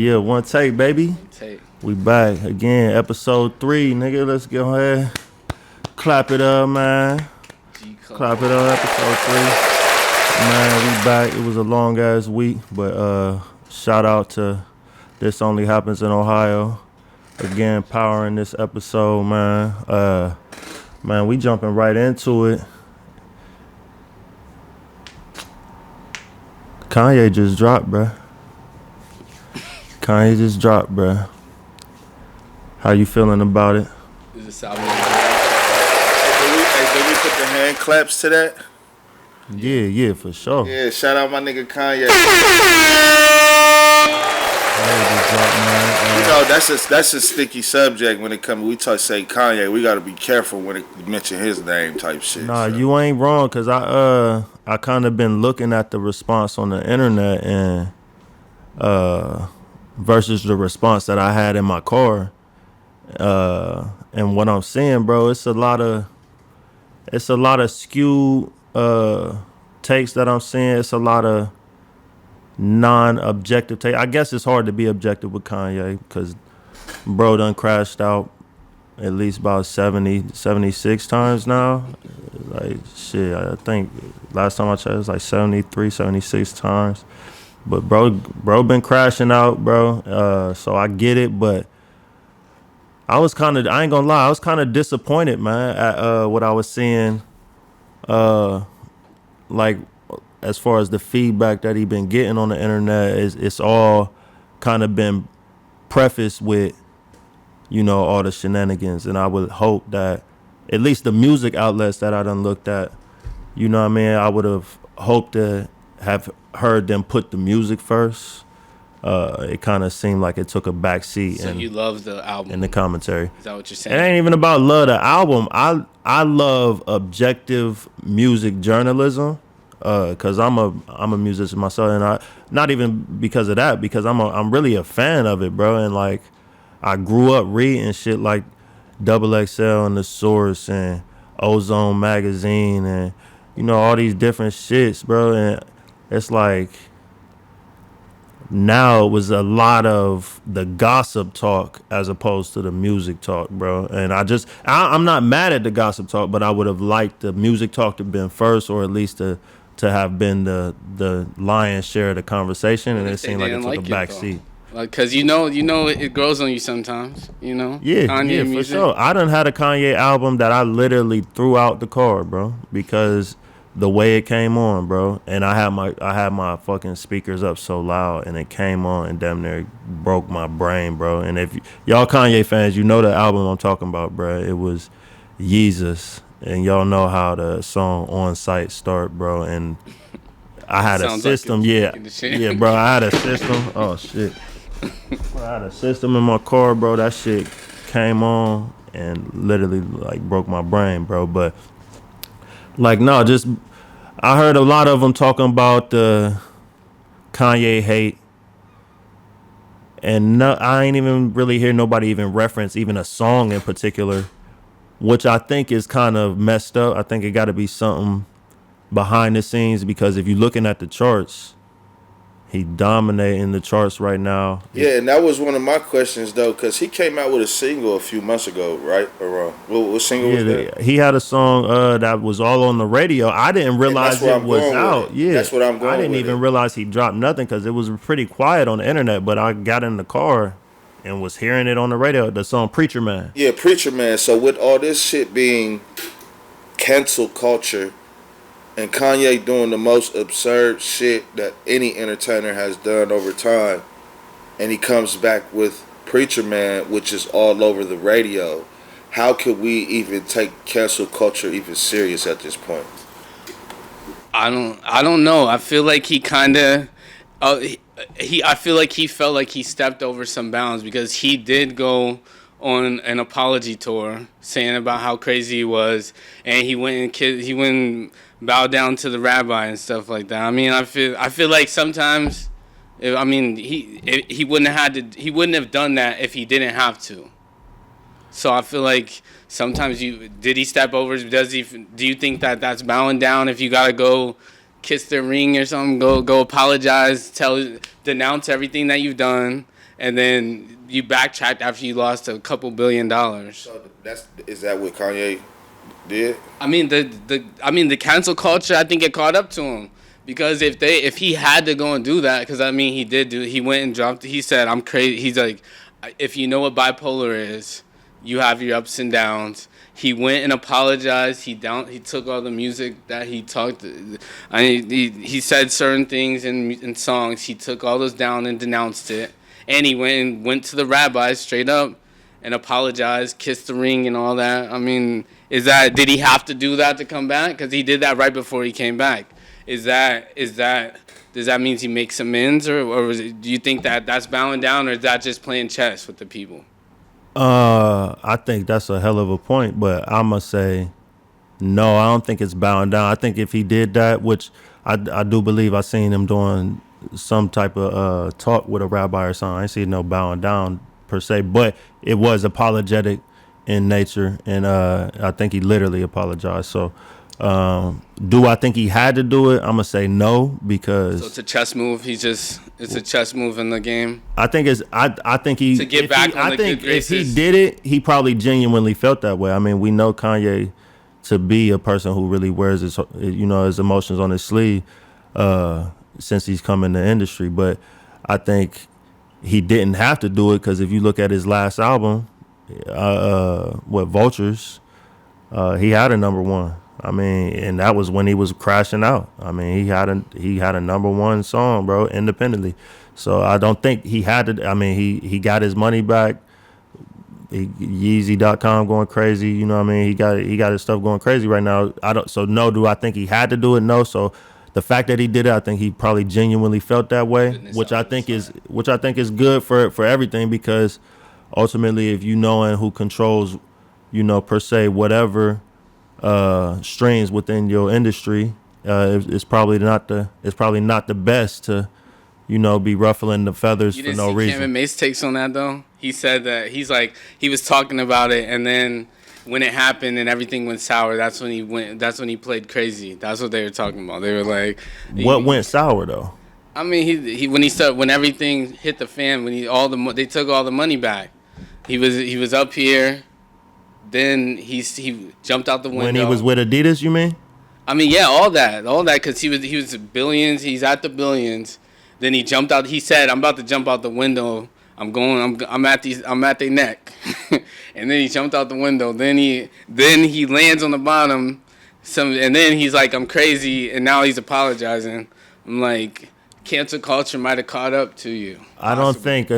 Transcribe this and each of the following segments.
Yeah, one take, baby. Take. We back again, episode 3, nigga. Let's go ahead, clap it up, man. Clap it up, episode 3. Man, we back. It was a long ass week, but shout out to This Only Happens in Ohio. Again, powering this episode, man. Man, we jumping right into it. Kanye just dropped, bruh. Kanye just dropped, bruh. How you feeling about it? Is this album? Hey, did we put the hand claps to that? Yeah, for sure. Yeah, shout out my nigga Kanye. Kanye just dropped, man. You know, that's a sticky subject when it comes. We say Kanye, we gotta be careful when it mention his name type shit. Nah, so. you ain't wrong, cause I kind of been looking at the response on the internet and versus the response that I had in my car, and what I'm seeing, bro, it's a lot of skewed takes that I'm seeing. It's a lot of non-objective take. I guess it's hard to be objective with Kanye because bro done crashed out at least about 76 times now. Like, shit, I think last time I checked, it was like 73, 76 times. But bro been crashing out, bro. So I get it, but I ain't gonna lie, I was kind of disappointed, man, at what I was seeing, like, as far as the feedback that he been getting on the internet. It's all kind of been prefaced with, you know, all the shenanigans. And I would hope that at least the music outlets that I done looked at, you know what I mean, I would have hoped to have heard them put the music first. It kind of seemed like it took a back seat. So you love the album in the commentary. Is that what you're It saying? ain't even about love the album. I love objective music journalism, cause I'm a musician myself, and I not even because of that, because I'm really a fan of it, bro. And like, I grew up reading shit like Double XL and The Source and Ozone Magazine and, you know, all these different shits, bro. And it's like, now it was a lot of the gossip talk as opposed to the music talk, bro. And I'm not mad at the gossip talk, but I would have liked the music talk to have been first, or at least to have been the lion's share of the conversation. And it seemed like it took a back seat. Like, cause you know, it grows on you sometimes, you know. Yeah, Kanye for music. sure. I done had a Kanye album that I literally threw out the car, bro, because the way it came on, bro, and I had my fucking speakers up so loud, and it came on and damn near broke my brain, bro. And if y'all Kanye fans, you know the album I'm talking about, bro. It was Yeezus, and y'all know how the song On Sight start, bro. And I had a system, yeah, bro. I had a system. Oh shit, bro, I had a system in my car, bro. That shit came on and literally like broke my brain, bro. But like, no, just I heard a lot of them talking about the Kanye hate, and no, I ain't even really hear nobody even reference even a song in particular, which I think is kind of messed up. I think it got to be something behind the scenes, because if you're looking at the charts, he dominating the charts right now. Yeah, and that was one of my questions though, because he came out with a single a few months ago, right or wrong? What single was that? He had a song that was all on the radio. I didn't realize it was out. Yeah, that's what I'm going. I didn't even realize he dropped nothing because it was pretty quiet on the internet. But I got in the car and was hearing it on the radio. The song "Preacher Man." Yeah, Preacher Man. So with all this shit being cancel culture, and Kanye doing the most absurd shit that any entertainer has done over time, and he comes back with Preacher Man, which is all over the radio. How could we even take cancel culture even serious at this point? I don't know. I feel like he kind of I feel like he felt like he stepped over some bounds, because he did go on an apology tour saying about how crazy he was, and he went and bow down to the rabbi and stuff like that. I mean, I feel like sometimes, I mean, he wouldn't have done that if he didn't have to. So I feel like sometimes did he step over? Do you think that that's bowing down if you gotta go kiss their ring or something? Go apologize, denounce everything that you've done, and then you backtracked after you lost a couple $1 billion. So is that what Kanye did? I mean the cancel culture. I think it caught up to him because if he had to go and do that, because I mean he went and dropped. He said I'm crazy. He's like, if you know what bipolar is, you have your ups and downs. He went and apologized. He took all the music that he talked. He said certain things in songs. He took all those down and denounced it. And he went to the rabbi straight up and apologized, kissed the ring and all that. I mean, did he have to do that to come back? Because he did that right before he came back. Does that mean he makes amends, or do you think that that's bowing down, or is that just playing chess with the people? I think that's a hell of a point, but I'm gonna say no. I don't think it's bowing down. I think if he did that, which I do believe I seen him doing some type of talk with a rabbi or something. I ain't seen no bowing down per se, but it was apologetic in nature, and I think he literally apologized. So, do I think he had to do it? I'm gonna say no, because so it's a chess move. It's a chess move in the game. I think he to get back on the good graces. If he did it, he probably genuinely felt that way. I mean, we know Kanye to be a person who really wears his emotions on his sleeve since he's come in the industry. But I think he didn't have to do it, because if you look at his last album, Vultures, he had a number one. I mean, and that was when he was crashing out. I mean, he had a number one song, bro, independently. So I don't think he had to. I mean, he got his money back. Yeezy.com going crazy. You know what I mean? He got his stuff going crazy right now. So no, do I think he had to do it? No. So the fact that he did it, I think he probably genuinely felt that way, which I think is good for everything, because ultimately, if you knowing who controls, per se, whatever strings within your industry, it's probably not the best to be ruffling the feathers for no reason. Cameron Mace takes on that though. He said that he was talking about it, and then when it happened and everything went sour, that's when he played crazy. That's what they were talking about. They were like, what went sour though? I mean, when everything hit the fan, they took all the money back. He was up here. Then he jumped out the window. When he was with Adidas, you mean? I mean, yeah, all that, because he was billions. He's at the billions. Then he jumped out. He said, "I'm about to jump out the window. I'm at their neck." And then he jumped out the window. Then he lands on the bottom. And then he's like, "I'm crazy," and now he's apologizing. I'm like, cancel culture might have caught up to you. I don't think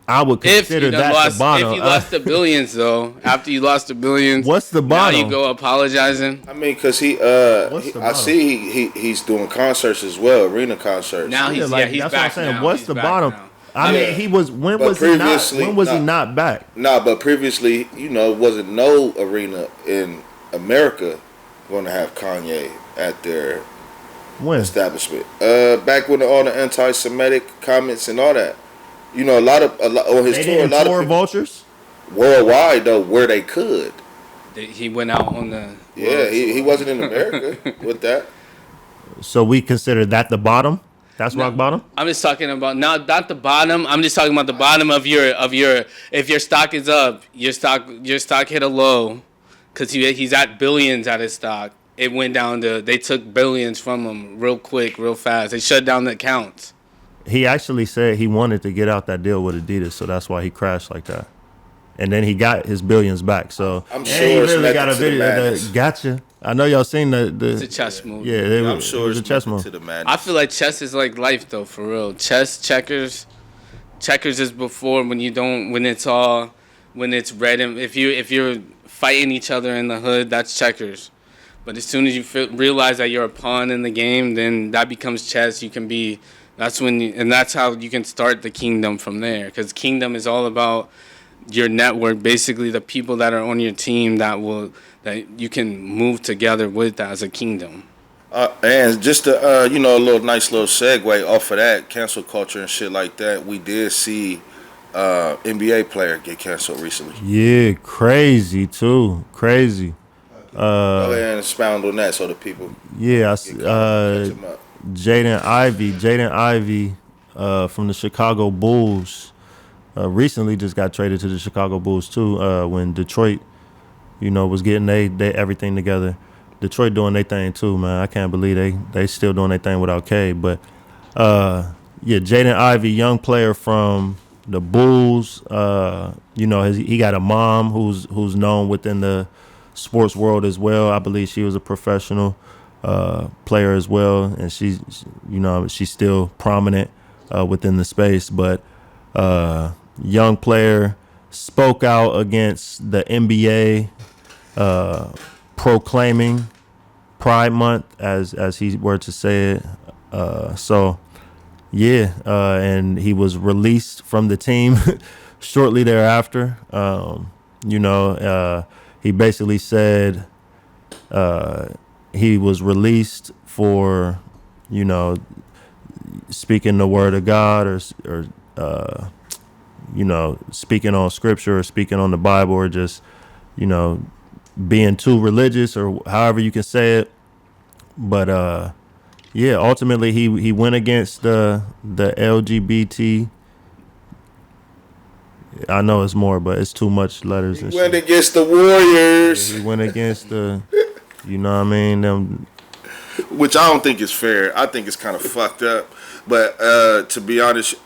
I would consider that the bottom. If you lost the billions, though, after you lost the billions, what's the bottom? Now you go apologizing. I mean, because I see he's doing concerts as well, arena concerts. Now he's that's back. What I'm saying. Now. What's He's the back bottom? now. I mean, he was. When was he not back? Nah, but previously, wasn't no arena in America going to have Kanye at their establishment. Back when all the anti-Semitic comments and all that. A lot on his tour. A lot of Vultures worldwide though, where they could. He went out on the. Yeah, he wasn't in America with that. So we consider that the bottom. That's rock bottom. I'm just talking about not the bottom. I'm just talking about the bottom of your. If your stock is up, your stock hit a low, because he's at billions at his stock. It went down to, they took billions from him real quick, real fast. They shut down the accounts. He actually said he wanted to get out that deal with Adidas, so that's why he crashed like that. And then he got his billions back. So I'm sure he really got a video. Gotcha. I know y'all seen the. It's a chess move. Yeah, I'm sure it's a chess move. To the madness. I feel like chess is like life though, for real. Checkers is before when it's red, and if you're fighting each other in the hood, that's checkers. But as soon as you realize that you're a pawn in the game, then that becomes chess. That's how you can start the kingdom from there. Because kingdom is all about your network, basically the people that are on your team that you can move together with as a kingdom. And just to, a little nice little segue off of that cancel culture and shit like that, we did see NBA player get canceled recently. Yeah, crazy too. Crazy. Go ahead and expound on that so the people Yeah, catch them up. Jaden Ivey, from the Chicago Bulls, recently just got traded to the Chicago Bulls too. When Detroit, was getting they everything together. Detroit doing their thing too, man. I can't believe they still doing their thing without K. But Jaden Ivey, young player from the Bulls. He got a mom who's known within the sports world as well. I believe she was a professional player as well, and she's still prominent within the space. But young player spoke out against the NBA, proclaiming Pride Month as he were to say it. And he was released from the team shortly thereafter. He basically said he was released for, speaking the word of God or speaking on scripture or speaking on the Bible or just, being too religious or however you can say it. But ultimately he went against the LGBT. I know it's more, but it's too much letters and He went shit. against the Warriors, He went against the, them. which I don't think is fair. I think it's kind of fucked up. But to be honest,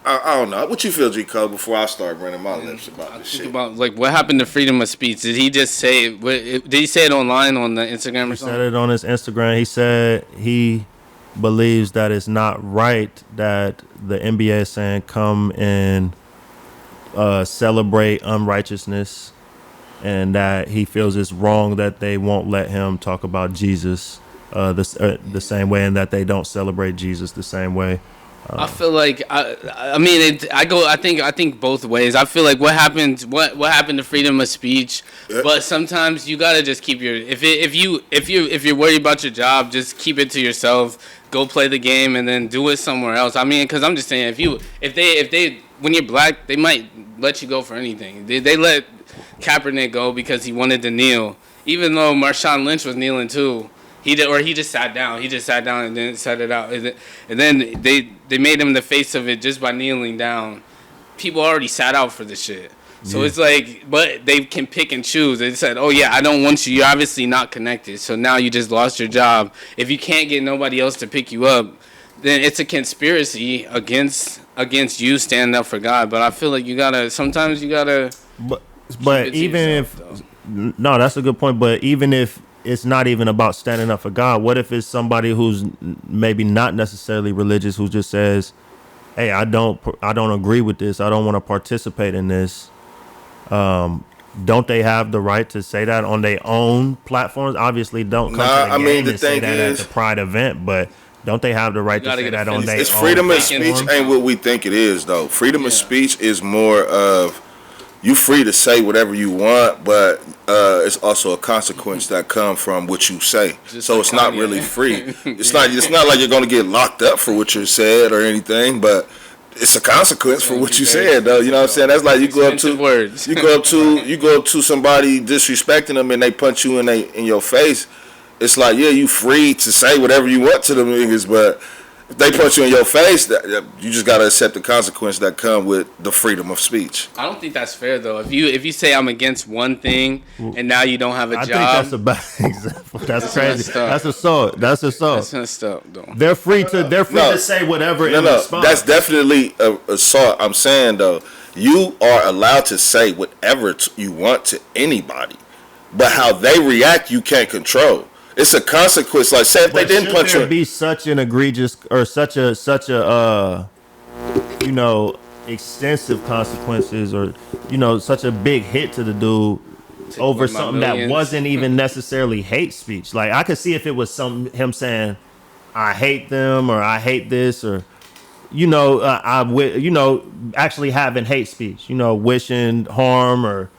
I don't know. What you feel, G Code, before I start running my lips about this shit? About like what happened to freedom of speech. Did he just say it? Did he say it online on the Instagram or He something? said it on his Instagram. He said he believes that it's not right that the NBA is saying come and celebrate unrighteousness, and that he feels it's wrong that they won't let him talk about Jesus the same way, and that they don't celebrate Jesus the same way. I feel like I think both ways. I feel like what happened to freedom of speech, but sometimes you gotta just keep your if you're worried about your job, just keep it to yourself. Go play the game and then do it somewhere else. I mean, because I'm just saying, if they when you're black, they might let you go for anything. They let Kaepernick go because he wanted to kneel, even though Marshawn Lynch was kneeling too. He just sat down. He just sat down and then set it out. And then they made him the face of it just by kneeling down. People already sat out for this shit. So it's like, but they can pick and choose. They said, oh yeah, I don't want you. You're obviously not connected. So now you just lost your job. If you can't get nobody else to pick you up, then it's a conspiracy against you standing up for God. But I feel like sometimes you gotta. But even yourself, if, no, that's a good point. But even if it's not even about standing up for God, what if it's somebody who's maybe not necessarily religious, who just says, hey, I don't agree with this. I don't want to participate in this. Don't they have the right to say that on their own platforms? Obviously, don't come to the game and say that at the Pride event, but don't they have the right to say that on their own? It's freedom of speech ain't what we think it is, though. Freedom of speech is more of you free to say whatever you want, but it's also a consequence that come from what you say. So it's not really free. It's not like you're going to get locked up for what you said or anything, but it's a consequence for what you said, though. You know what I'm saying? That's like you go up to somebody disrespecting them and they punch you in your face. It's like, yeah, you free to say whatever you want to them niggas, but if they punch you in your face, you just gotta accept the consequence that come with the freedom of speech. I don't think that's fair though. If you say I'm against one thing and now you don't have a job, I think that's a bad example. That's crazy. That's assault. That's messed up though. They're free to say whatever in response. That's definitely assault. I'm saying though, you are allowed to say whatever you want to anybody, but how they react, you can't control. It's a consequence. Like, say if they didn't punch you. There be such an egregious or such a extensive consequences, or such a big hit to the dude over something that wasn't even necessarily hate speech. Like, I could see if it was him saying, "I hate them" or "I hate this," or actually having hate speech, wishing harm or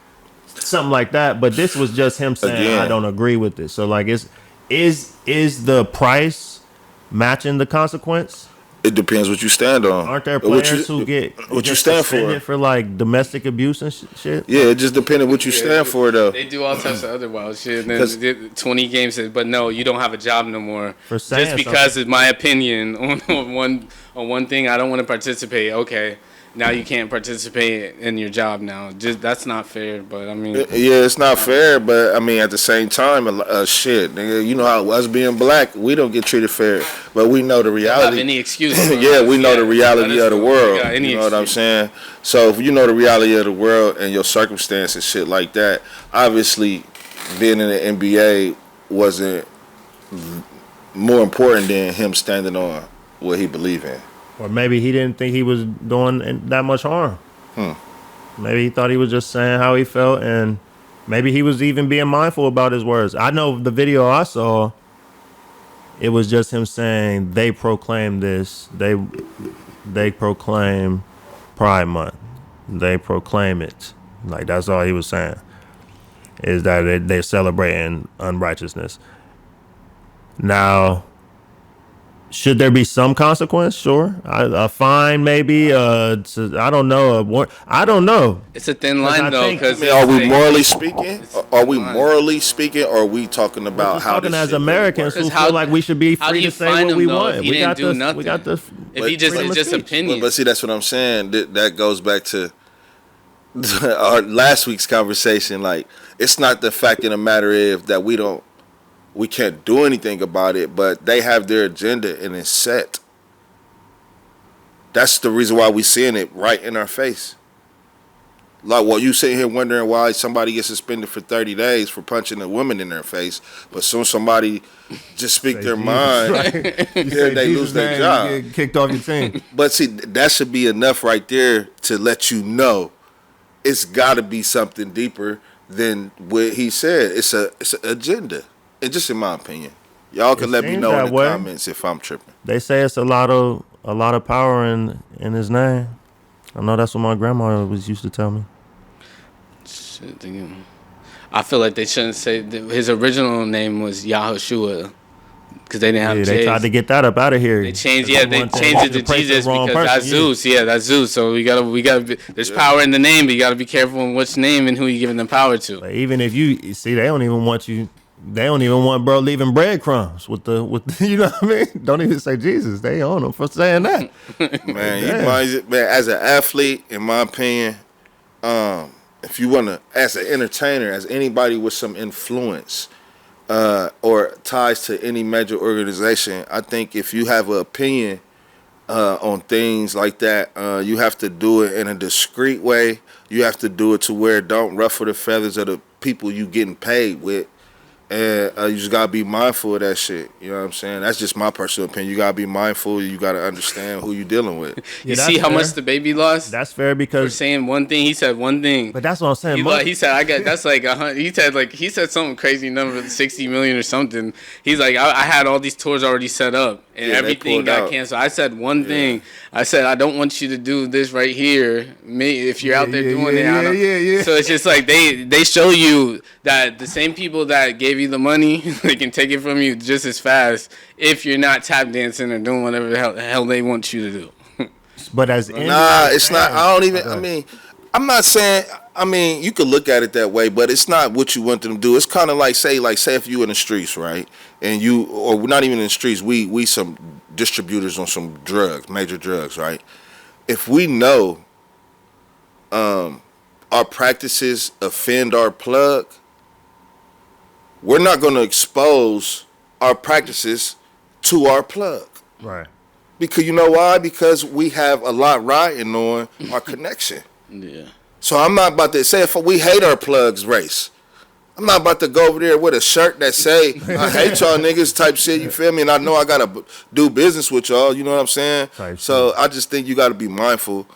something like that. But this was just him saying, I Again, don't agree with this. So like, is the price matching the consequence? it depends what you stand on. Aren't there What players who you get stand suspended for like domestic abuse and shit? Yeah, it just depends on what you stand for, though. They do all types of other wild shit. And then they did 20 games, but no, you don't have a job no more. For saying Just because it's my opinion on one thing, I don't want to participate. Okay, now you can't participate in your job now. Just that's not fair. But I mean, Yeah, it's not fair, but I mean, at the same time, shit, nigga, you know how us being black, we don't get treated fair, but we know the don't reality. have any excuse. Yeah, we know the reality of the world. Got any You know what I'm excuse. saying? So if you know the reality of the world and your circumstances, shit like that, obviously, being in the NBA wasn't more important than him standing on what he believed in. Or maybe he didn't think he was doing that much harm. Maybe he thought he was just saying how he felt, and maybe he was even being mindful about his words. I know the video I saw, it was just him saying they proclaim this. They proclaim Pride Month. They proclaim it. Like, that's all he was saying, is that they're celebrating unrighteousness. Now, should there be some consequence? Sure. A fine, maybe. I don't know. I don't know. It's a thin 'Cause I line though, think- because I mean, are we morally speaking? Are we fine. morally speaking, or are we talking about Just how talking this as shit really Americans works? who 'Cause how- feel like we should be how do free you to say find what him, we though, want. if he We didn't got do the nothing? we got the if he just freedom it's of just speech. opinion. But see, that's what I'm saying. That goes back to our last week's conversation. Like, it's not the fact in the matter of that we can't do anything about it, but they have their agenda and it's set. That's the reason why we seeing it right in our face. Like, well, you sitting here wondering why somebody gets suspended for 30 days for punching a woman in their face, but soon somebody just speak Say their Jesus, mind, right? You yeah, say they Jesus' lose their name, job. you get kicked off your team. But see, that should be enough right there to let you know it's got to be something deeper than what he said. It's an agenda, and just in my opinion, y'all can It let me seems know in that the way. comments if I'm tripping. They say it's a lot of power in his name. I know that's what my grandma was used to tell me. Shit, I feel like they shouldn't say his original name was Yahushua because they didn't have Yeah, J's. they tried to get that up out of here. They changed, They they wanted changed it to praise the Jesus wrong because person, that's yeah. Zeus. Yeah, that's Zeus. So we gotta be, there's power in the name, but you gotta be careful in which name and who you giving the power to. But even if you see, they don't even want you. They don't even want bro leaving breadcrumbs with the you know what I mean. Don't even say Jesus. They own him for saying that. Man, Damn. man, as an athlete, in my opinion, if you want to, as an entertainer, as anybody with some influence or ties to any major organization, I think if you have an opinion on things like that, you have to do it in a discreet way. You have to do it to where it don't ruffle the feathers of the people you getting paid with. And you just gotta be mindful of that shit. You know what I'm saying? That's just my personal opinion. You gotta be mindful. You gotta understand who you dealing with. You Yeah, see that's how fair. much the baby lost That's fair for because. saying one thing. He said one thing. But that's what I'm saying. He said I got that's like 100. He said something crazy number 60 million or something. He's like I had all these tours already set up and Yeah, they everything pulled got out. canceled. I said one thing. I said I don't want you to do this right here. If you're out there doing it, I don't. Yeah. So it's just like they show you that the same people that gave you the money they can take it from you just as fast if you're not tap dancing or doing whatever the hell they want you to do. But as Nah, it's not. I don't even. Okay. I mean, I'm not saying. I mean, you could look at it that way, but it's not what you want them to do. It's kind of like say if you in the streets, right? And you, or we're not even in the streets. We some distributors on some drugs, major drugs, right? If we know, our practices offend our plug, we're not going to expose our practices to our plug. Right. Because you know why? Because we have a lot riding on our connection. Yeah. So I'm not about to say if we hate our plugs race. I'm not about to go over there with a shirt that say I hate y'all niggas type shit. You feel me? And I know I gotta do business with y'all. You know what I'm saying? Type So I just think you got to be mindful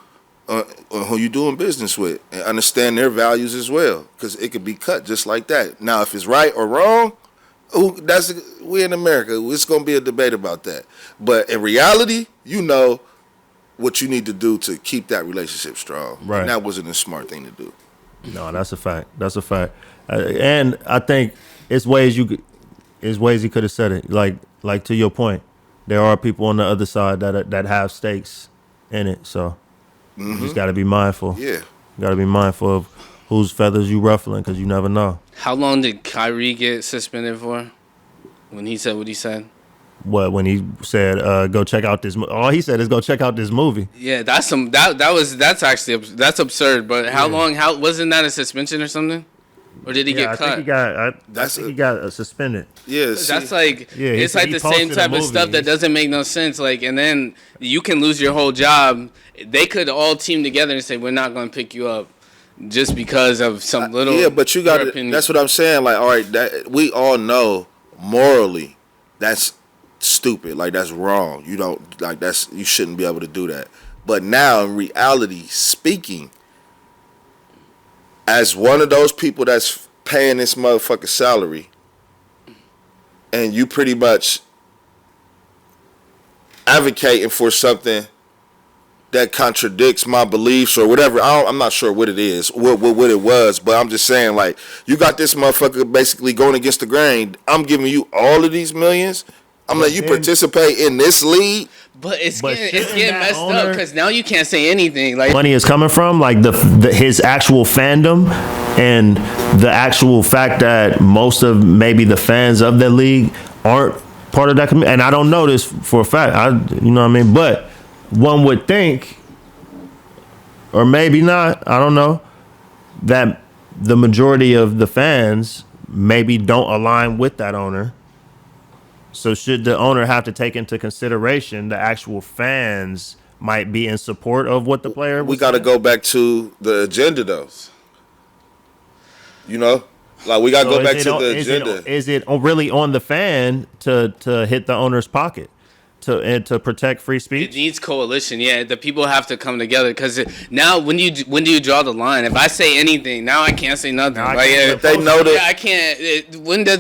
on who you doing business with and understand their values as well, because it could be cut just like that. Now, if it's right or wrong, we in America. It's gonna be a debate about that. But in reality, you know, what you need to do to keep that relationship strong. Right. And that wasn't a smart thing to do. No, that's a fact. That's a fact. And I think it's ways he could have said it. Like to your point, there are people on the other side that have stakes in it. So you just got to be mindful. Yeah. You got to be mindful of whose feathers you ruffling, because you never know. How long did Kyrie get suspended for? When he said what he said? What, when he said, "Go check out this"? All he said is, "Go check out this movie." Yeah, that's that's absurd. But how long? How wasn't that a suspension or something? Or did he get cut? I think he got suspended. Yeah. That's like it's like he the same posted a type of movie. stuff that doesn't make no sense. Like, and then you can lose your whole job. They could all team together and say, "We're not going to pick you up." Just because of some little but you got to. That's what I'm saying. Like, all right, that we all know morally that's stupid. Like, that's wrong. You don't like that's. You shouldn't be able to do that. But now, in reality speaking, as one of those people that's paying this motherfucker salary, and you pretty much advocating for something that contradicts my beliefs or whatever. I'm not sure what it is, what it was, but I'm just saying, like, you got this motherfucker basically going against the grain. I'm giving you all of these millions. I'm letting you participate in this league. But it's getting messed up because now you can't say anything. Like, money is coming from, like his actual fandom and the actual fact that most of maybe the fans of the league aren't part of that community. And I don't know this for a fact. You know what I mean? But one would think, or maybe not, I don't know, that the majority of the fans maybe don't align with that owner. So should the owner have to take into consideration the actual fans might be in support of what the player was We got to go back to the agenda, though. You know? Like, we got to go back to the agenda. Is it really on the fan to hit the owner's pocket? To protect free speech? It needs coalition. Yeah, the people have to come together because now when do you draw the line? If I say anything, now I can't say nothing. They know that. Yeah, I can't. When do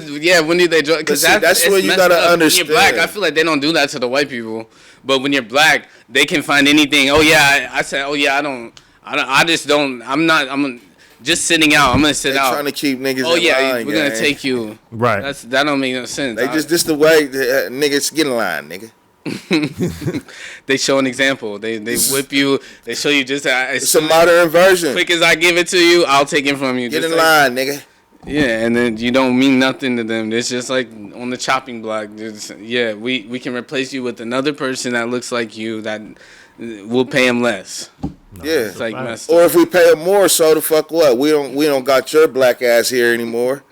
they draw? Because that's where you gotta understand. When you're black, I feel like they don't do that to the white people. But when you're black, they can find anything. Oh yeah, I said. Oh yeah, I just don't. I'm not. I'm just sitting out. I'm gonna sit out. Trying to keep niggas. Oh yeah, line, we're gonna take you. Right. That don't make no sense. They just the way niggas get in line, nigga. They show an example. They whip you. They show you just. It's a modern version. Quick as I give it to you, I'll take it from you. Get in line, nigga. Yeah, and then you don't mean nothing to them. It's just like on the chopping block. We can replace you with another person that looks like you that we'll pay him less. Yeah, it's like messed or up. if we pay him more, so the fuck what? We don't got your black ass here anymore.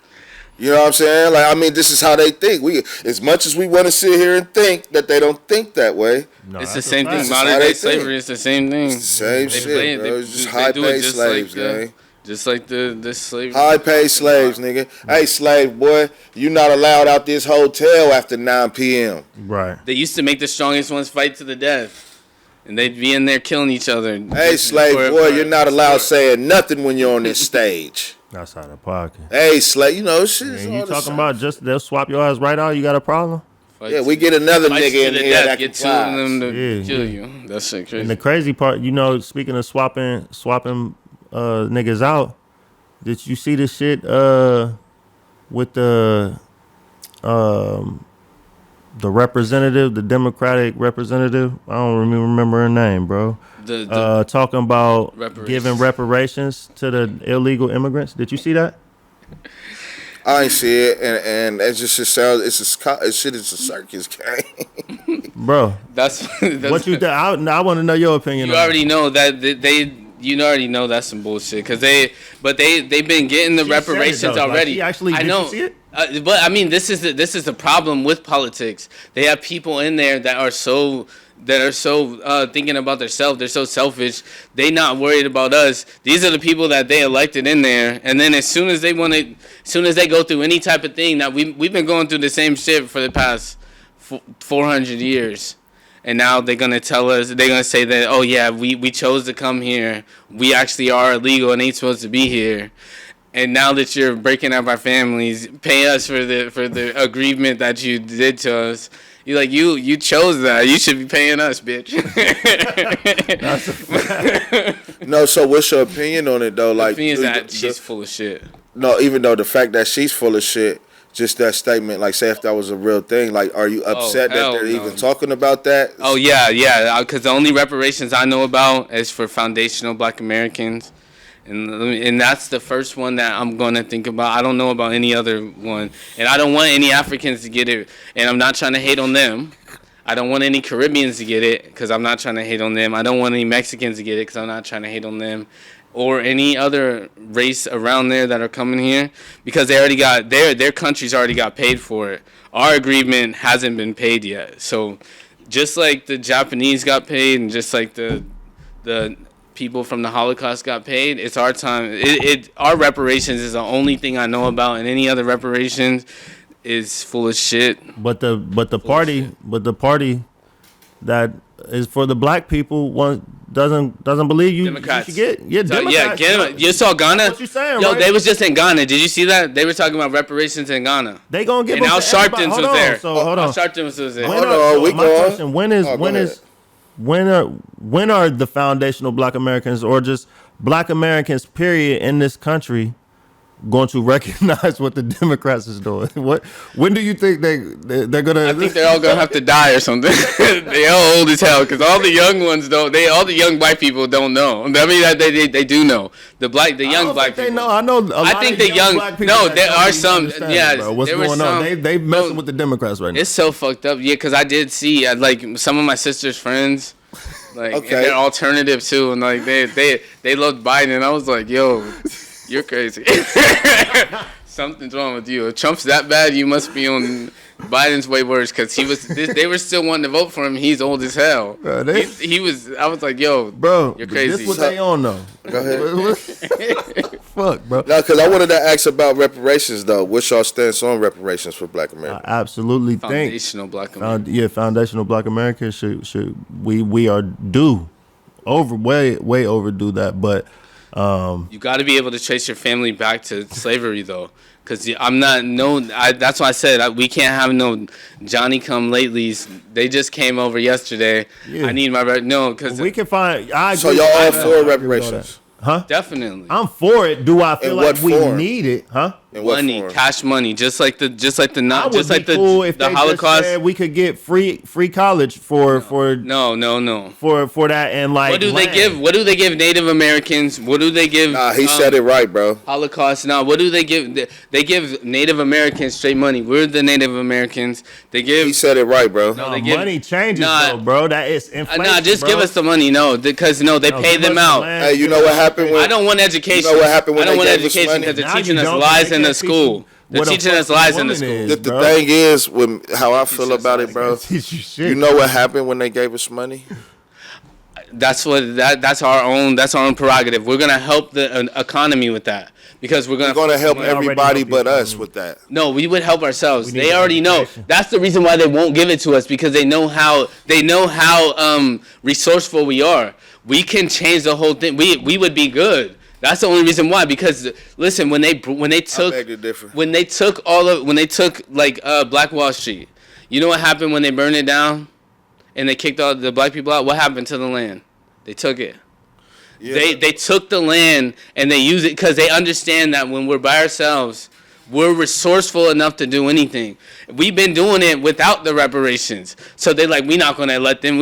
You know what I'm saying? Like, I mean, this is how they think. We, as much as we want to sit here and think that they don't think that way. No, it's the same thing. Modern day slavery is the same thing. It's the same shit, bro. It's just high-paid slaves, gang. Just like the slavery. High-paid slaves, nigga. Hey, slave boy, you not allowed out this hotel after 9 p.m. Right. They used to make the strongest ones fight to the death. And they'd be in there killing each other. Hey, slave boy, you're not allowed saying nothing when you're on this stage. That's out of pocket. Hey, slave, you know, shit. And you talking about just they'll swap your ass right out? You got a problem? Yeah, we get another nigga in here that get two of them to kill you. That shit crazy. And the crazy part, you know, speaking of swapping niggas out, did you see this shit with the representative, the Democratic representative? I don't remember her name, bro. Talking about giving reparations to the illegal immigrants. Did you see that? I ain't see it, and it just sounds. Shit is a circus game, bro. That's what you. I want to know your opinion. You already know that you already know that's some bullshit because they've been getting the reparations already. Like, I know. Did you see it? But I mean, this is the problem with politics. They have people in there that are so thinking about themselves. They're so selfish. They not worried about us. These are the people that they elected in there. And then as soon as they go through any type of thing, that we've been going through the same shit for the past 400 years. And now they're going to tell us, they're going to say that, oh yeah, we chose to come here. We actually are illegal and ain't supposed to be here. And now that you're breaking up our families, pay us for the aggrievement that you did to us. You chose that. You should be paying us, bitch. That's a fact. No, so what's your opinion on it though? Like, The thing is that she's full of shit. no, even though the fact that she's full of shit, just that statement, like, say if that was a real thing, like, are you upset that hell they're no. even talking about that? Oh yeah. Because the only reparations I know about is for foundational Black Americans, and that's the first one that I'm gonna think about. I don't know about any other one, and I don't want any Africans to get it. And I'm not trying to hate on them. I don't want any Caribbeans to get it because I'm not trying to hate on them. I don't want any Mexicans to get it because I'm not trying to hate on them, or any other race around there that are coming here, because they already got their countries already got paid for it. Our agreement hasn't been paid yet. So just like the Japanese got paid, and just like the people from the Holocaust got paid, it's our time. Our reparations is the only thing I know about, and any other reparations is full of shit. But the party that is for the black people doesn't believe you. Democrats. You should get Democrats. You saw Ghana. What you saying, Yo, right? they was just in Ghana. Did you see that? They were talking about reparations in Ghana. They gonna give And them Al to everybody. Sharpton was Hold on, there. So hold on. Al Sharpton was there. Hold on, we my going. question, when are the foundational Black Americans, or just Black Americans period, in this country going to recognize what the Democrats is doing? When do you think they're gonna? I think they're all gonna have to die or something. They all old as hell because all the young ones don't. All the young white people don't know. I mean, they do know. The young black people. They know. I know. I think the young. Black people No, that there don't are even some. understand Yeah, it, bro. What's there were going on? some. They messing with the Democrats right now. It's so fucked up. Yeah, because I did see like some of my sister's friends. Like, Okay. and they're alternative too, and like they loved Biden, and I was like, yo, you're crazy. Something's wrong with you. If Trump's that bad, you must be on Biden's way worse, because they were still wanting to vote for him. He's old as hell. He was. I was like, yo, Bro, you're crazy. This what they on though. Go ahead. Fuck, bro. No, because I wanted to ask about reparations though. What's y'all stance on reparations for Black Americans? I absolutely think Foundational Black America. foundational Black Americans should we are due way overdue that, but You got to be able to trace your family back to slavery, though, because I'm not that's why I said we can't have no Johnny come latelys. They just came over yesterday. Yeah. I need my because we can find. I agree. So y'all all I for agree reparations? Huh? definitely. I'm for it. Do I feel In like what we form? need it? Huh? In what Money, form? cash money, just like the I would just be like the cool if the they Holocaust. just said we could get free college for No. that, and like What do land. they give? What do they give Native Americans? What do they give? Nah, he said it right, bro. Holocaust. Now, what do they give? They give Native Americans straight money. We're the Native Americans. They give. He said it right, bro. No, No, they give- money changes Nah. though, bro. That is inflation. Nah, just bro. give us the money. No, because they No, pay give them us the out. land. Hey, you know what happened when I don't want education. You know what happened when I don't they want gave us education money? because they're Now you teaching us don't, lies they in the can't teach school. you They're what a teaching us fucking lies in the woman school. is. the bro. thing is, when how I feel us about lies. it, bro. Teach you shit. You know what happened when they gave us money? That's our own prerogative. We're gonna help the economy with that because we're We're gonna help We already everybody help but the us economy. with that. No, we would help ourselves. We need They the already know. education. That's the reason why they won't give it to us, because they know how resourceful we are. We can change the whole thing. We would be good. That's the only reason why. Because listen, when they took beg to differ. when they took like Black Wall Street, you know what happened when they burned it down, and they kicked all the black people out? What happened to the land? They took it. Yeah. They took the land and they use it because they understand that when we're by ourselves, we're resourceful enough to do anything. We've been doing it without the reparations. So they're like, we're not gonna let them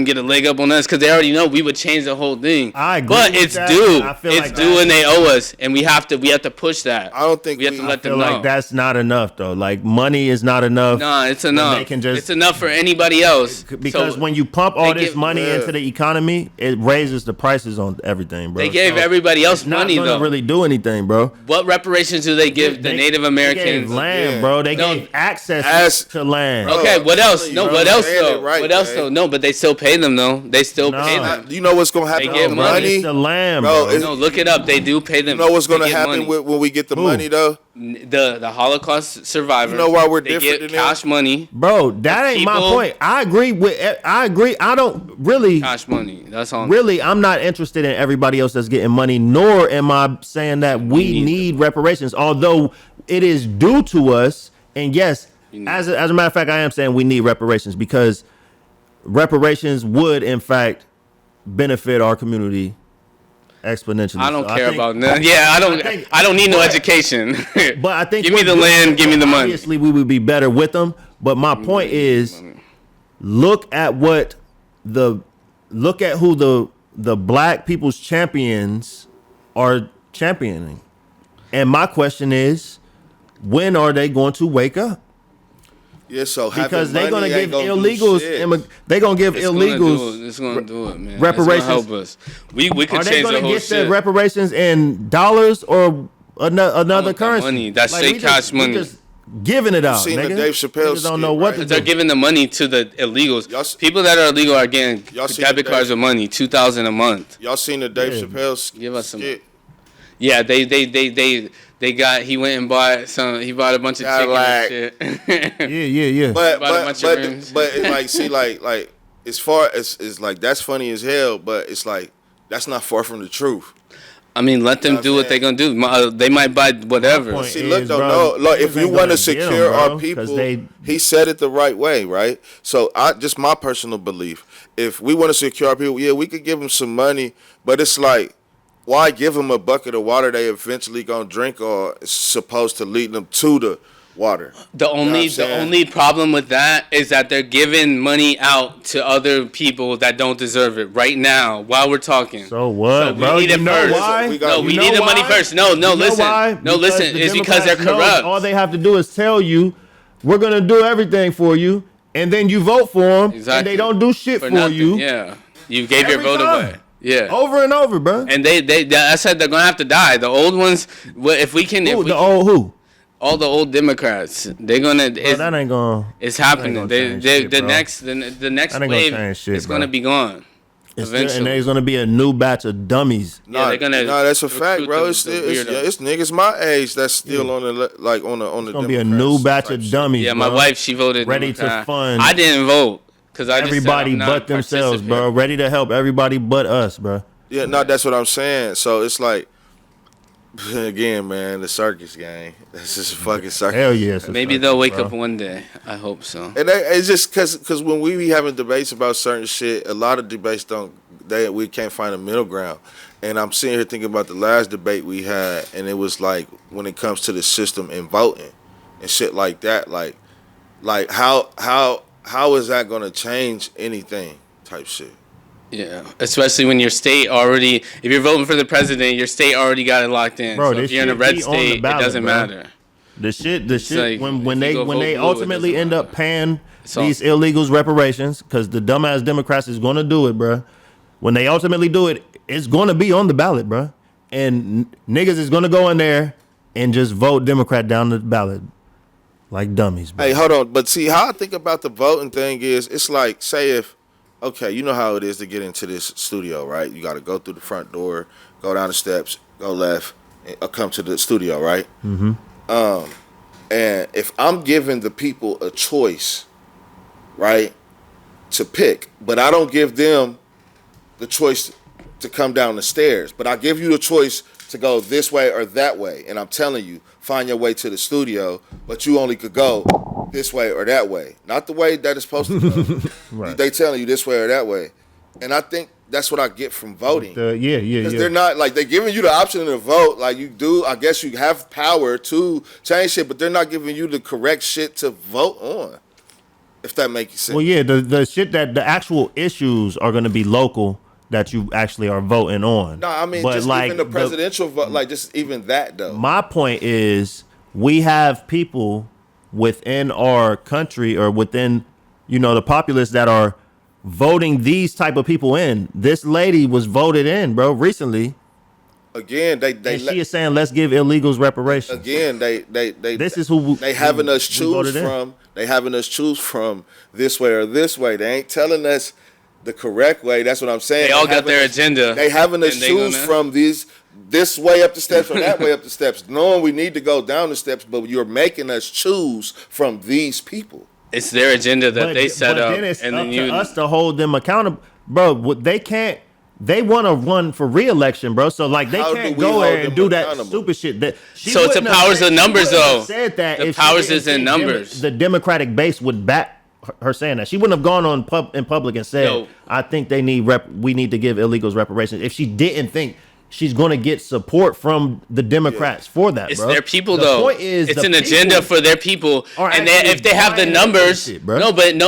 get a leg up on us, because they already know we would change the whole thing. I agree But with it's that, due. and I feel It's like due, that- and they owe us, and we have to push that. I don't think we have to we- let I feel them know. like that's not enough though. Like money is not enough. Nah, it's when enough. they can just- It's enough for anybody else. Because So when you pump all they this give- money Yeah. into the economy, it raises the prices on everything, bro. they gave So everybody else it's not money gonna though. really do anything, bro. What reparations do they give the Native They Americans? gave land, Yeah. bro. They No. gave access As- to land. Bro, Okay, what else? No, bro, what else saying it though? right, What else man. though? No, but they still pay them though. They still No. pay them. You know what's gonna happen They get with money. money? It's the land, Bro, bro. it's- No, look it up. They do pay them. You know what's They gonna get happen money. when we get the Who? money though? The Holocaust survivors. You know why we're they different get than them? cash money. Bro, that ain't my people- point. I agree. I don't really. Cash money. That's all. Really, I'm not interested in everybody else that's getting money, nor am I saying that we need need reparations, although it is due to us. And yes, As a matter of fact, I am saying we need reparations because reparations would, in fact, benefit our community exponentially. I don't care about none. Yeah, I don't need no education. But I think give me the land, give me the money. Obviously, we would be better with them. But my point is, look at who the black people's champions are championing. And my question is, when are they going to wake up? Yeah, so because they're gonna give illegals. They're gonna give illegals. It's gonna do it, man. Reparations. It's gonna help us. We could change the whole shit. Are they gonna get the reparations in dollars or another currency? Money. That's straight cash money. Just giving it out. You seen the Dave Chappelle skit, don't know what to do. They're giving the money to the illegals. People that are illegal are getting debit cards with money, $2,000 a month. Y'all seen the Dave Chappelle skit? Give us some. Yeah, he went and bought some. He bought a bunch of chicken and shit. yeah. But like, see, like as far as like that's funny as hell, but it's like that's not far from the truth. I mean, let them do what they're gonna do. They might buy whatever. See, look, look. If you want to secure our people, he said it the right way, right? So, just my personal belief. If we want to secure our people, yeah, we could give them some money, but it's like, why give them a bucket of water they eventually gonna drink, or it's supposed to lead them to the water? The only problem with that is that they're giving money out to other people that don't deserve it right now while we're talking. So what, so bro? We need it first. Why? We need the money first. No, listen. No, listen. It's because they're corrupt. All they have to do is tell you, we're gonna do everything for you, and then you vote for them, and they don't do shit for you. Yeah, you gave your vote away. Yeah, over and over, bro. And I said they're gonna have to die. The old ones, if we can, who? All the old Democrats, they're gonna. That ain't gonna. It's happening. The next wave is gonna be gone. Eventually, and there's gonna be a new batch of dummies. They're gonna. No, that's a fact, bro. It's niggas my age that's still on the It's gonna be a new batch of dummies. Yeah, my wife, she voted ready to fund. I didn't vote. Everybody but themselves, bro. Ready to help everybody but us, bro. Yeah, no, that's what I'm saying. So it's like, again, man, the circus gang. That's just a fucking circus. Hell yeah. Maybe they'll wake up one day. I hope so. And it's just because when we be having debates about certain shit, a lot of debates we can't find a middle ground. And I'm sitting here thinking about the last debate we had, and it was like when it comes to the system and voting and shit like that, like how is that going to change anything type shit? Yeah, especially when your state already, if you're voting for the president, your state already got it locked in. Bro, so if you're in a red state, it doesn't matter. The shit, like, when they ultimately end up paying these illegals reparations, because the dumbass Democrats is going to do it, bro. When they ultimately do it, it's going to be on the ballot, bro. And niggas is going to go in there and just vote Democrat down the ballot. Like dummies, bro. Hey, hold on. But see, how I think about the voting thing is, it's like, say if, okay, you know how it is to get into this studio, right? You got to go through the front door, go down the steps, go left, and come to the studio, right? Mm-hmm. And if I'm giving the people a choice, right, to pick, but I don't give them the choice to come down the stairs, but I give you the choice to go this way or that way, and I'm telling you, find your way to the studio, but you only could go this way or that way, not the way that it's supposed to go. Right. They telling you this way or that way, and I think that's what I get from voting. Yeah. Because they're not like, they're giving you the option to vote, like you do. I guess you have power to change shit, but they're not giving you the correct shit to vote on. If that makes sense. Well, yeah, the shit that the actual issues are going to be local that you actually are voting on. No, I mean, but just like even the presidential vote, like just even that though. My point is, we have people within our country or within, the populace that are voting these type of people in. This lady was voted in, bro, recently. Again, she is saying, let's give illegals reparations. Again, this is who they having us choose from. They having us choose from this way or this way. They ain't telling us the correct way. That's what I'm saying. They all got their agenda. They having us choose from this way up the steps or that way up the steps, knowing we need to go down the steps, but you're making us choose from these people. It's their agenda that they set up, Then it's up to us to hold them accountable, bro. They can't. they want to run for re-election, bro. So like they How do can't we go hold there and them do that accountable? stupid shit. That So it's the powers of numbers, though. Said that The if she powers didn't is in think numbers. The Democratic base would back her saying that. She wouldn't have gone on in public and said, Yo. "I think we need to give illegals reparations." If she didn't think she's going to get support from the Democrats for that, It's bro. their people, The though. point is It's the an people agenda for their people. are And actually if they have the buying into numbers, this shit, bro.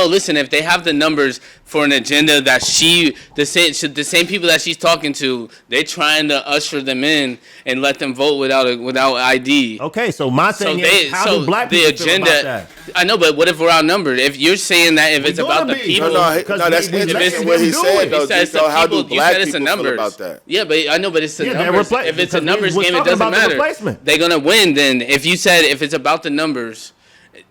listen, if they have the numbers for an agenda that the same people that she's talking to, they trying to usher them in and let them vote without ID. Okay, so my thing is, how do black the people feel about agenda? that? I know, but what if we're outnumbered? If you're saying that if it's We're about gonna the be. people, No, Because that's we interesting let what he them do said, it. though. you said it's the Nico. How people. do You black said it's the people feel numbers. about that? Yeah, but I know, but it's the Yeah, they're numbers. repla- If it's a because numbers we're game, it talking doesn't about the matter. replacement. They're gonna win. Then if you said if it's about the numbers,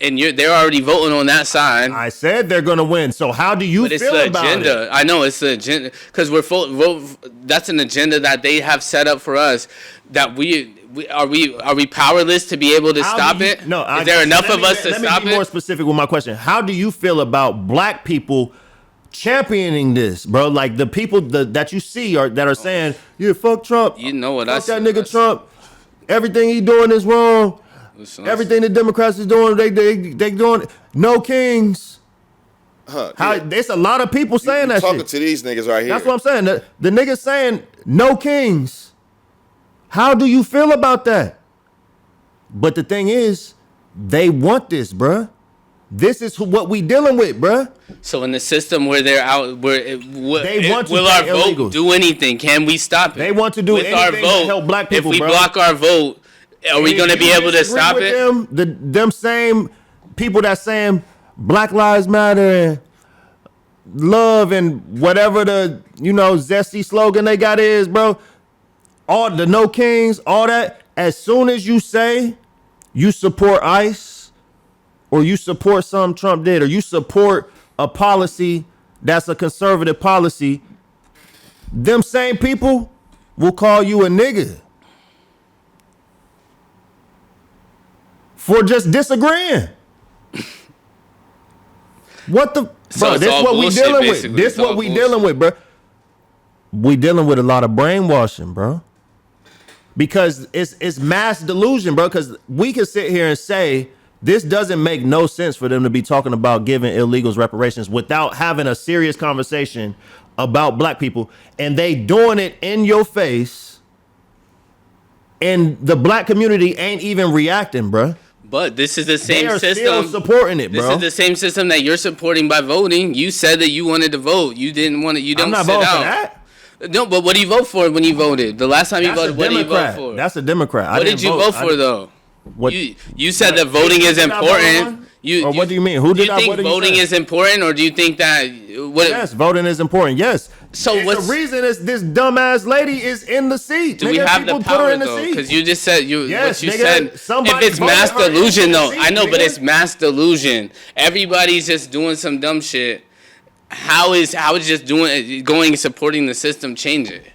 and they're already voting on that side. I said they're gonna win. So how do you But it's feel the about agenda. it? I know it's the agenda because that's an agenda that they have set up for us. That are we powerless to be able to How stop do you- it? No, is there enough of us to let stop me be more it? specific with my question. How do you feel about black people championing this, bro? Like the people that you see that are saying, "Yeah, fuck Trump." You know what fuck I that nigga Trump. Everything he doing is wrong. Listen, Everything the Democrats is doing, they doing no kings. How? Yeah. There's a lot of people saying You that talking shit. to these niggas right here. That's what I'm saying. The niggas saying no kings. How do you feel about that? But the thing is, they want this, bruh. This is what we dealing with, bruh. So in the system where they're out, They want to will our ban vote illegals. do anything? Can we stop it? They want to do with our anything to vote. help black people, If we bro. block our vote, are we If going to be you able to disagree stop with it? Them same people that saying Black Lives Matter and love and whatever the zesty slogan they got is, bro. All the no kings, all that. As soon as you say you support ICE or you support something Trump did or you support a policy that's a conservative policy, them same people will call you a nigga for just disagreeing. What the So bro? it's This all what we bullshit, dealing with. basically. This It's what all we bullshit. dealing with, bro. We dealing with a lot of brainwashing, bro. Because it's mass delusion, bro. Because we can sit here and say this doesn't make no sense for them to be talking about giving illegals reparations without having a serious conversation about black people, and they doing it in your face, and the black community ain't even reacting, bro. But this is the They same are system. still supporting it, This bro. is the same system that you're supporting by voting. You said that you wanted to vote. You didn't want to. You I'm don't not sit voting out. for that. No, but what do you vote for when you voted? The last time you That's a voted, what did you vote Democrat. for? That's a Democrat. What did you vote for though? What? You said that voting is Did I vote on important. one? Or what do you mean? Who Do did you I? think What did you voting say? is important, or do you think that what? Yes, voting is important. Yes. So And what's the reason is this dumbass lady is in the seat. do we Nigga, have people the put her power in the though? seat. Because you just said Yes, what you nigga, said. somebody If it's mass voted her into delusion the though, seat, I know, but nigga. it's mass delusion. Everybody's just doing some dumb shit. How is just going and supporting the system change it?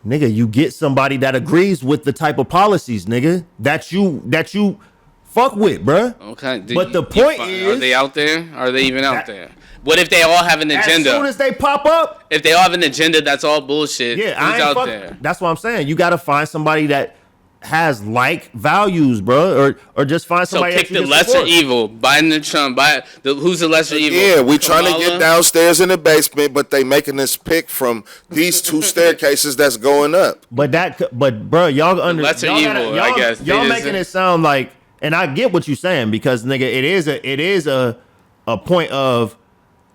Nigga, you get somebody that agrees with the type of policies, nigga, that you fuck with, bruh. Okay, But the point are is, they out there? Are they even out that- there? What if they all have an as agenda? soon as they pop up, If they all have an agenda that's all bullshit, yeah, I who's ain't out fuck. there? That's what I'm saying. You got to find somebody that has like values, bro, or just find So somebody pick that you the can lesser support. evil, Biden and Trump. Who's the lesser evil? Yeah, we trying to Kamala? get downstairs in the basement, but they making us pick from these two staircases that's going up. But bro, y'all lesser y'all evil, I guess. Y'all They making just- it sound like, and I get what you're saying because nigga, it is a point of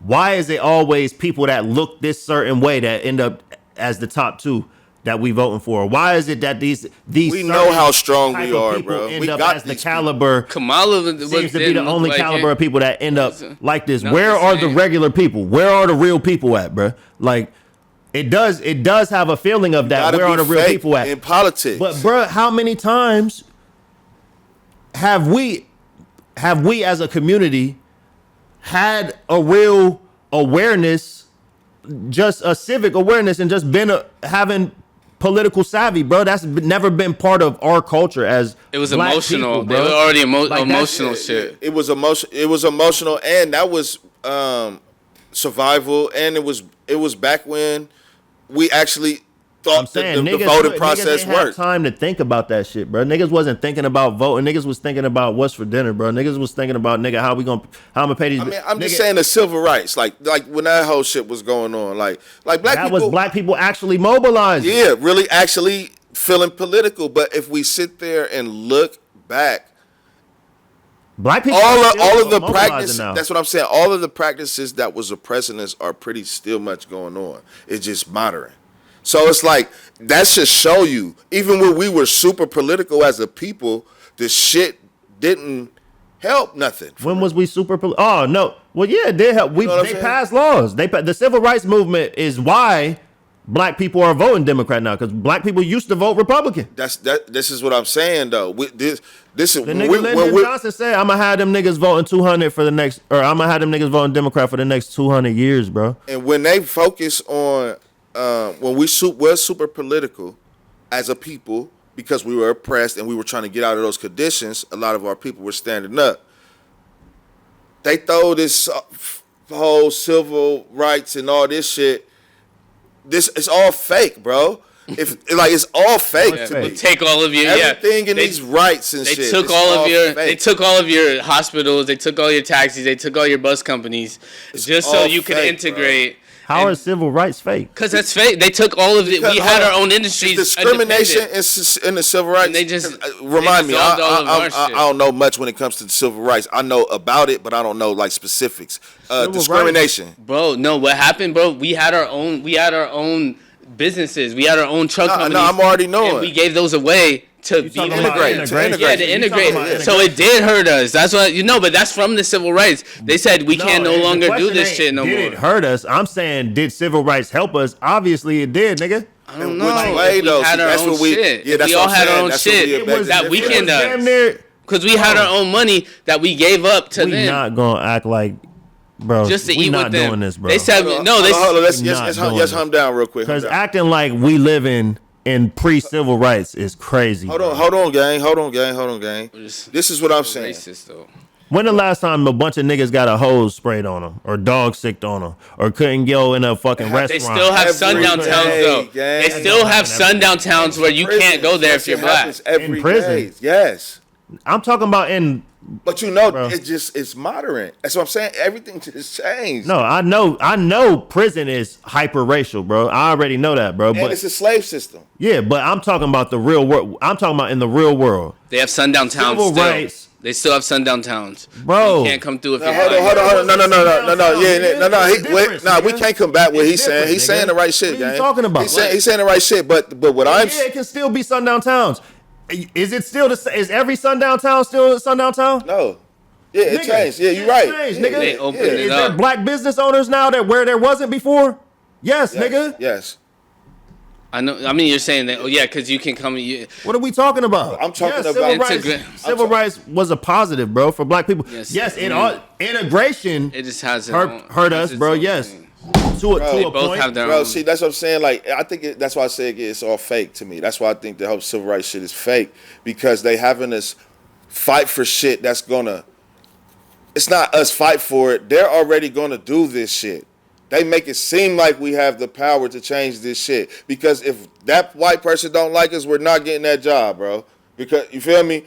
why is it always people that look this certain way that end up as the top two that we voting for? Why is it that these We know certain how strong type we of are, people bro. end We up got as the these caliber? Kamala Seems to be the only caliber of people that end up like this. Not Where the are the same. regular people? Where are the real people at, bro? Like, it does have a feeling of that. Gotta Where be are the real fake people at? in politics? But bro, how many times have we as a community had a real awareness, just a civic awareness, and just been having political savvy, bro? That's never been part of our culture as It was black emotional. people, They bro. were already Like, that's- emotional shit. It was emotion. It was emotional, and that was survival. And it was back when we actually I'm thought saying the voting process niggas ain't have worked. time to think about that shit, bro. Niggas wasn't thinking about voting. Niggas was thinking about what's for dinner, bro. Niggas was thinking about how I'm gonna pay these. I mean, I'm just saying the civil rights, like when that whole shit was going on, like black that people. was black people actually mobilized. Yeah, really actually feeling political. But if we sit there and look back, Black people all of the practices. now. That's what I'm saying. All of the practices that was oppressing us are pretty still much going on. It's just modern. So it's like that should show you. Even when we were super political as a people, the shit didn't help nothing. When was we super? Oh no. Well, yeah, it did help. They passed laws. The civil rights movement is why black people are voting Democrat now, because black people used to vote Republican. This is what I'm saying though. This is the nigga Lyndon Johnson said, "I'm gonna have them niggas voting 200 for the next, or I'm gonna have them niggas voting Democrat for the next 200 years, bro." And when they focus on when we're super political as a people because we were oppressed and we were trying to get out of those conditions, a lot of our people were standing up. They throw this whole civil rights and all this shit. It's all fake, bro. It's all fake to me. Take all of your everything in these rights and shit. They took all of your hospitals. They took all your taxis. They took all your bus companies, just so you could integrate. Bro. How are civil rights fake? Because that's fake. They took all of it. We had our own industries. Discrimination in the civil rights. And they just remind me. I don't know much when it comes to the civil rights. I know about it, but I don't know like specifics. Discrimination, bro. No, what happened, bro? We had our own businesses. We had our own truck companies. No, I'm already knowing. And we gave those away to be integrated. Yeah, to integrate. So it did hurt us. That's what but that's from the civil rights. They said we can't no longer do this shit no more. Did it hurt us? I'm saying, did civil rights help us? Obviously, it did, nigga. I don't know. Which way, though? We had our own shit. Yeah, we all had our own shit that we can do. Because we had our own money that we gave up to them. We not gonna act like, bro. Just to eat with them. Doing this, bro. They said no. Let's hum down real quick. Because acting like we live in pre-civil rights is crazy. Hold on, gang. This is what I'm saying. Racist, though. When the last time a bunch of niggas got a hose sprayed on them, or dog sicked on them, or couldn't go in a fucking restaurant? They still have sundown towns, though. They still have sundown towns where you can't go there if you're black. In prison, yes. I'm talking about in. But bro, it's modern. That's what I'm saying. Everything just changed. No, I know prison is hyper racial, bro. I already know that, bro. But it's a slave system. Yeah, but I'm talking about the real world. I'm talking about in the real world. They have sundown towns Civil still. rights. They still have sundown towns. Bro. You can't come through if you're hold on. No. We can't combat what he's saying. He's saying the right shit, gang. What are you talking about? He's saying the right shit, but what I'm saying. Yeah, it can still be sundown towns. Is it still is every sundown town still a sundown town? No. Yeah, it changed. Yeah, you're right. Changed, nigga. They opened it Is up. there black business owners now that where there wasn't before? Yes, nigga. Yes. I know. I mean, you're saying that. Oh, yeah, because you can come. What are we talking about? I'm talking about civil rights was a positive, bro, for black people. Yes, integration. It just has hurt us, bro. Yes. To a point. Bro, see, that's what I'm saying. Like, I think that's why I say it's all fake to me. That's why I think the whole civil rights shit is fake, because they having us fight for shit that's gonna. It's not us fight for it. They're already gonna do this shit. They make it seem like we have the power to change this shit. Because if that white person don't like us, we're not getting that job, bro. Because, you feel me?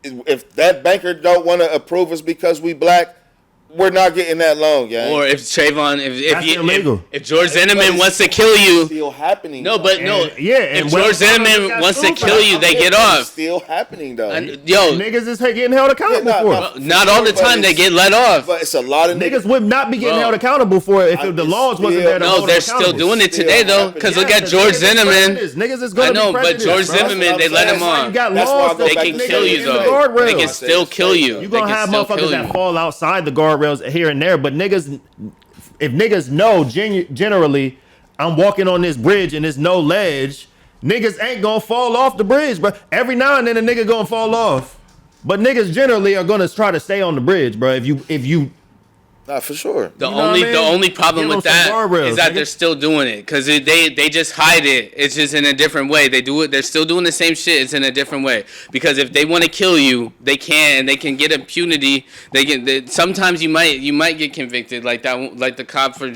If that banker don't want to approve us because we black, we're not getting that loan, gang. Or if Trayvon, if George Zimmerman wants to kill you, it's still happening. No, but no, if George Zimmerman wants to kill you, they get off. It's still happening though. Niggas is getting held accountable for it. Not all the time they get let off. But it's a lot of niggas would not be getting held accountable for it if the laws wasn't there. No, they're still doing it today though. Because look at George Zimmerman. Niggas is gonna. I know, but George Zimmerman, they let him on. They can kill you though. They can still kill you. You gonna have motherfuckers that fall outside the guardrails here and there. But niggas, if niggas know generally, I'm walking on this bridge and there's no ledge, niggas ain't gonna fall off the bridge, bro. Every now and then a nigga gonna fall off, but niggas generally are gonna try to stay on the bridge, bro. If you Not for sure. The You know what I only mean? the only problem Give with them some that guardrails, is that nigga. they're still doing it because they just hide it. It's just in a different way. They do it. They're still doing the same shit. It's in a different way because if they want to kill you, they can, and they can get impunity. Sometimes you might get convicted like that, like the cop for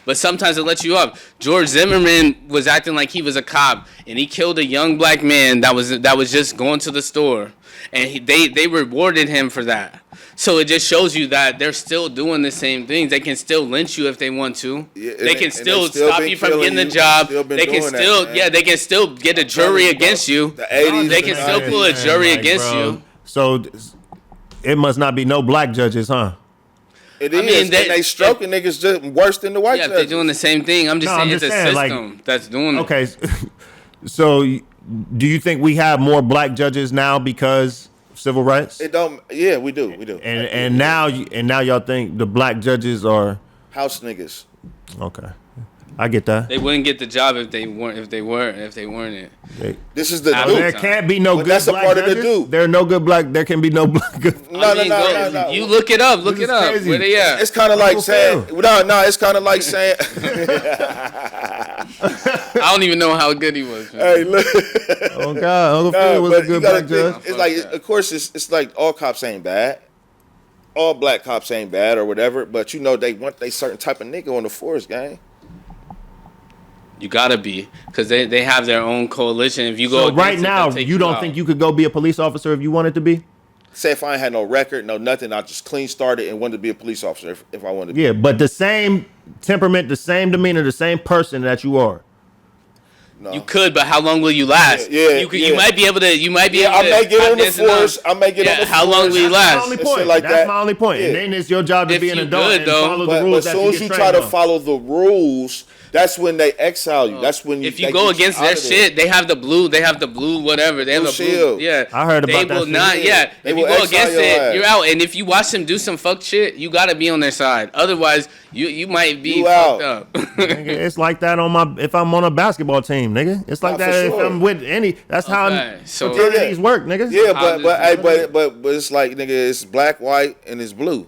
but sometimes it lets you off. George Zimmerman was acting like he was a cop, and he killed a young black man that was just going to the store, and they rewarded him for that. So it just shows you that they're still doing the same things. They can still lynch you if they want to. Yeah, they can still still stop been you from killing getting the you. job. Still been They can doing that, still, man. yeah, they can still get a jury against you. The 80s, They can the still 90s. pull a jury Like, against bro, you. So it must not be no black judges, huh? It I is. mean, And they stroking niggas just worse than the white Yeah, if judges. they're doing the same thing. I'm just No, saying I'm it's a just saying, like, system that's doing it. Okay, so do you think we have more black judges now because civil rights? It don't. Yeah, we do. We do. And now y'all think the black judges are House niggas. okay. I get that. They wouldn't get the job if they weren't it. This is the Out dude. of There time. can't be no But good that's a black part of the judges. dude. There are no good black. There can be no black. Good. No, I no, mean, no, no. You look it up. Look This it is up. crazy. Where they at? It's kind of like Uncle saying Phil. no. It's kind of like saying, I don't even know how good he was. Man. hey, look. Oh God, Uncle No, Phil was but a you good gotta black judge. think, it's like, Fuck that. of course, it's like all cops ain't bad. All black cops ain't bad or whatever, but you know they want they certain type of nigga on the force, gang. You gotta be, because they have their own coalition. If you go So right against it, now, they'll take you don't out. think you could go be a police officer if you wanted to be? Say if I ain't had no record, no nothing, I just clean started and wanted to be a police officer if I wanted to be. Yeah, but the same temperament, the same demeanor, the same person that you are. No. You could, but how long will you last? Yeah, You could. yeah. You might be able to. You might be Yeah, able I to. may get on the this and force. that. I may get Yeah, on the how force. long will you That's my last? only and point. shit like That's that. my only point. And Yeah. then it's your job to If be an you adult good, and though. follow the But rules as that soon you as get you trained try to on. follow the rules, that's when they exile you. That's when you. If you they go get you against out their of there. shit, they have the blue. They have the blue. Whatever. They have Blue a blue. shield. Yeah. I heard about they that will shit. not. Yeah. They If will you go exile against your it, ass. you're out. And if you watch them do some fuck shit, you gotta be on their side. Otherwise, you might be You fucked out. up. Nigga, it's like that if I'm on a basketball team, nigga. It's like Nah, that for if sure. I'm with any. That's how Okay, so- fraternities work, nigga. Yeah, How but it's like nigga, it's black, white, and it's blue.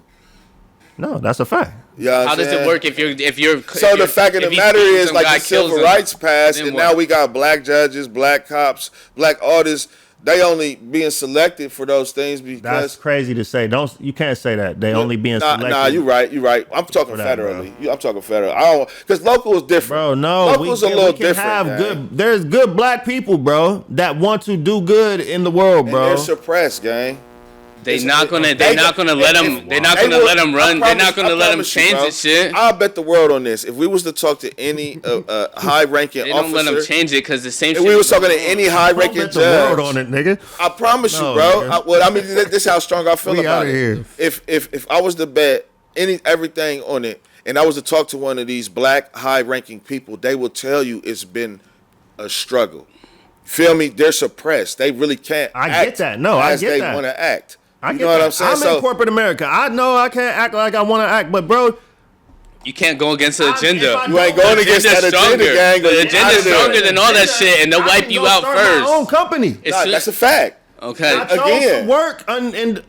No, that's a fact. You know what How I'm does it saying? work if you're? So the fact of the matter is, like the civil rights passed, then and what? now we got black judges, black cops, black artists. They only being selected for those things That's because crazy to say. You can't say that. They only being selected. Nah, you right. I'm talking For that, federally. I'm talking federal. I don't because local is different. Bro, no, local's a little we can different. have gang. good. There's good black people, bro, that want to do good in the world, And bro. they're suppressed, gang. They're not gonna let them. They're not They gonna will- let them I run. They're promise- not gonna I let them promise you, change bro. this shit. I'll bet the world on this. If we was to talk to any high-ranking They don't let them officer, change it because the same. if shit we was going talking to on. any Don't high-ranking bet the world judge, on it, nigga. I promise No, you, bro. nigga. This is how strong I feel We about outta it. here. If I was to bet everything on it, and I was to talk to one of these black high-ranking people, they will tell you it's been a struggle. Feel me? They're suppressed. They really can't. I act get that. No, I as get they that. want to act. I You get know what that. I'm saying? I'm in corporate America. I know I can't act like I want to act, but bro, You can't go against the if agenda. I You ain't don't- going against that agenda, stronger. gang. The Get agenda outta is there. stronger than all that shit, and they'll I wipe can you go out start my own first. company. It's Nah, soon- that's a fact. Okay. I chose Again. to work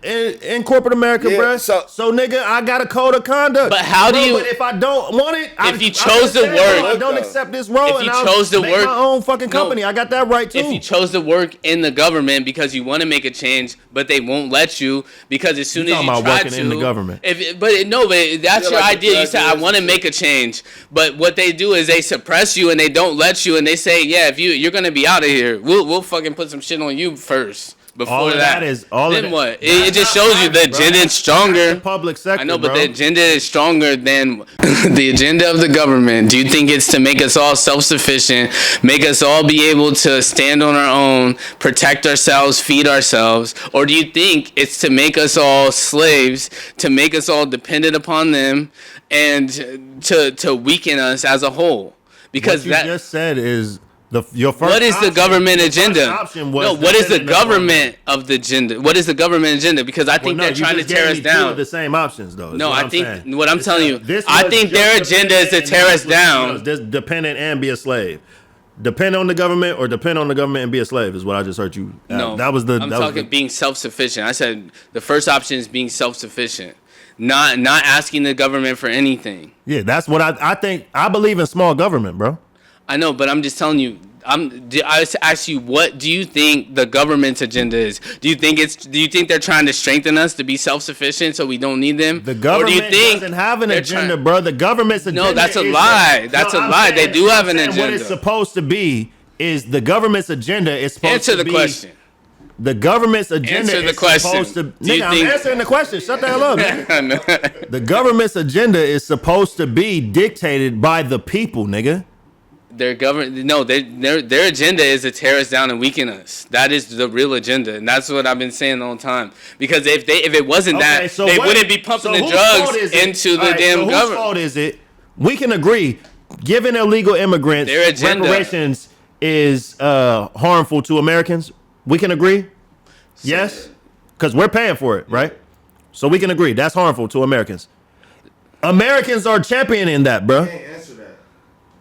in corporate America, Yeah, bruh. so- So nigga, I got a code of conduct. But how do Bro, you- But if I don't want it, If you chose to work- I don't Look, accept this role. If and you I'll chose to make work- my own fucking No. company, I got that right too. If you chose to work in the government because you want to make a change, but they won't let you because as soon You as you talking try about working to, in the government. but that's Yeah, your like idea. the You said I judges want to and make a change, but what they do is they suppress you and they don't let you, and they say, yeah, if you're gonna be out of here, we'll fucking put some shit on you first. Before all of that is all then of that. what? It just shows you the That's bro. agenda is That's stronger. the public sector. I know, but bro. the agenda is stronger than the agenda of the government. Do you think it's to make us all self-sufficient, make us all be able to stand on our own, protect ourselves, feed ourselves? Or do you think it's to make us all slaves, to make us all dependent upon them, and to weaken us as a whole? Because what you that just said is your first. what is the option- government your first agenda? option was No, what is the dependent upon- government of the agenda? What is the government agenda? Because I Well, think no, they're you trying to just tear gave us me two of down. the same options, though. is No, what I I'm think saying. what I'm telling you, This I was think just their agenda is to dependent tear and us this was- down. Just dependent and be a slave. Depend on the government or depend on the government and be a slave is what I just heard you. No, that was the. I'm that was talking the, being self-sufficient. I said the first option is being self-sufficient. not asking the government for anything. Yeah, that's what I think. I believe in small government, bro. I know, but I'm just telling you. I ask you, what do you think the government's agenda is? Do you think they're trying to strengthen us to be self-sufficient so we don't need them? The government or do you think doesn't have an agenda, bro. The government's agenda. No, that's a lie. That's a lie. They do have an agenda. What it's supposed to be is the government's agenda is supposed to be. Answer the question. The government's agenda Answer the is question. supposed to. Do you Nigga, think- I'm answering the question. Shut the hell up. Nigga. The government's agenda is supposed to be dictated by the people, nigga. Their agenda is to tear us down and weaken us. That is the real agenda, and that's what I've been saying the whole time. Because if it wasn't that, they wouldn't be pumping the drugs into the damn government. Whose fault is it? We can agree, giving illegal immigrants Their agenda. reparations is harmful to Americans. We can agree. Yes, because we're paying for it, right? So we can agree that's harmful to Americans. Americans are championing that, bro.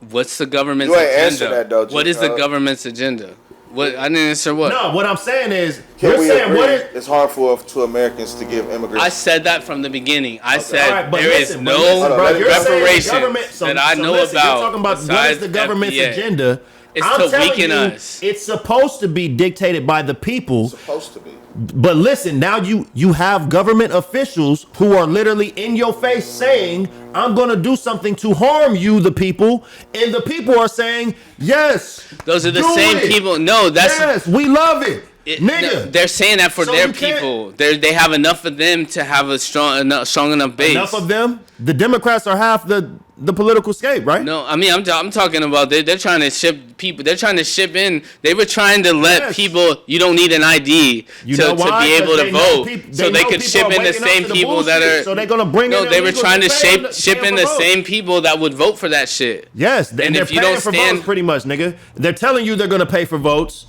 What's the government's You ain't agenda? answer that, though, What is the government's agenda? What I didn't answer what? No, what I'm saying is, Can you're we saying agree what is. it's harmful to Americans to give immigrants? I said that from the beginning. I said All right, but there is listen, no bro, you're saying the reparation government- that I know listen, about. You're talking about what is besides the government's FBA. agenda. It's I'm to telling weaken you, us. It's supposed to be dictated by the people. Supposed to be. But listen, now you have government officials who are literally in your face saying, I'm going to do something to harm you, the people. And the people are saying, yes. Those are the do same it. people. No, that's Yes, we love it. Nigga. no, they're saying that for So their you can't- people. They have enough of them to have a strong enough base. Enough of them. The Democrats are half the political scape, right? No, I mean I'm talking about they're trying to ship people. They're trying to ship in. They were trying to let Yes. people. You don't need an ID to be able to vote, so they could ship in the same people that are. So they're gonna bring. No, in they were illegals trying to pay them ship pay in for the votes. same people that would vote for that shit. Yes, And they're if you paying don't for stand- votes, pretty much, nigga. They're telling you they're gonna pay for votes,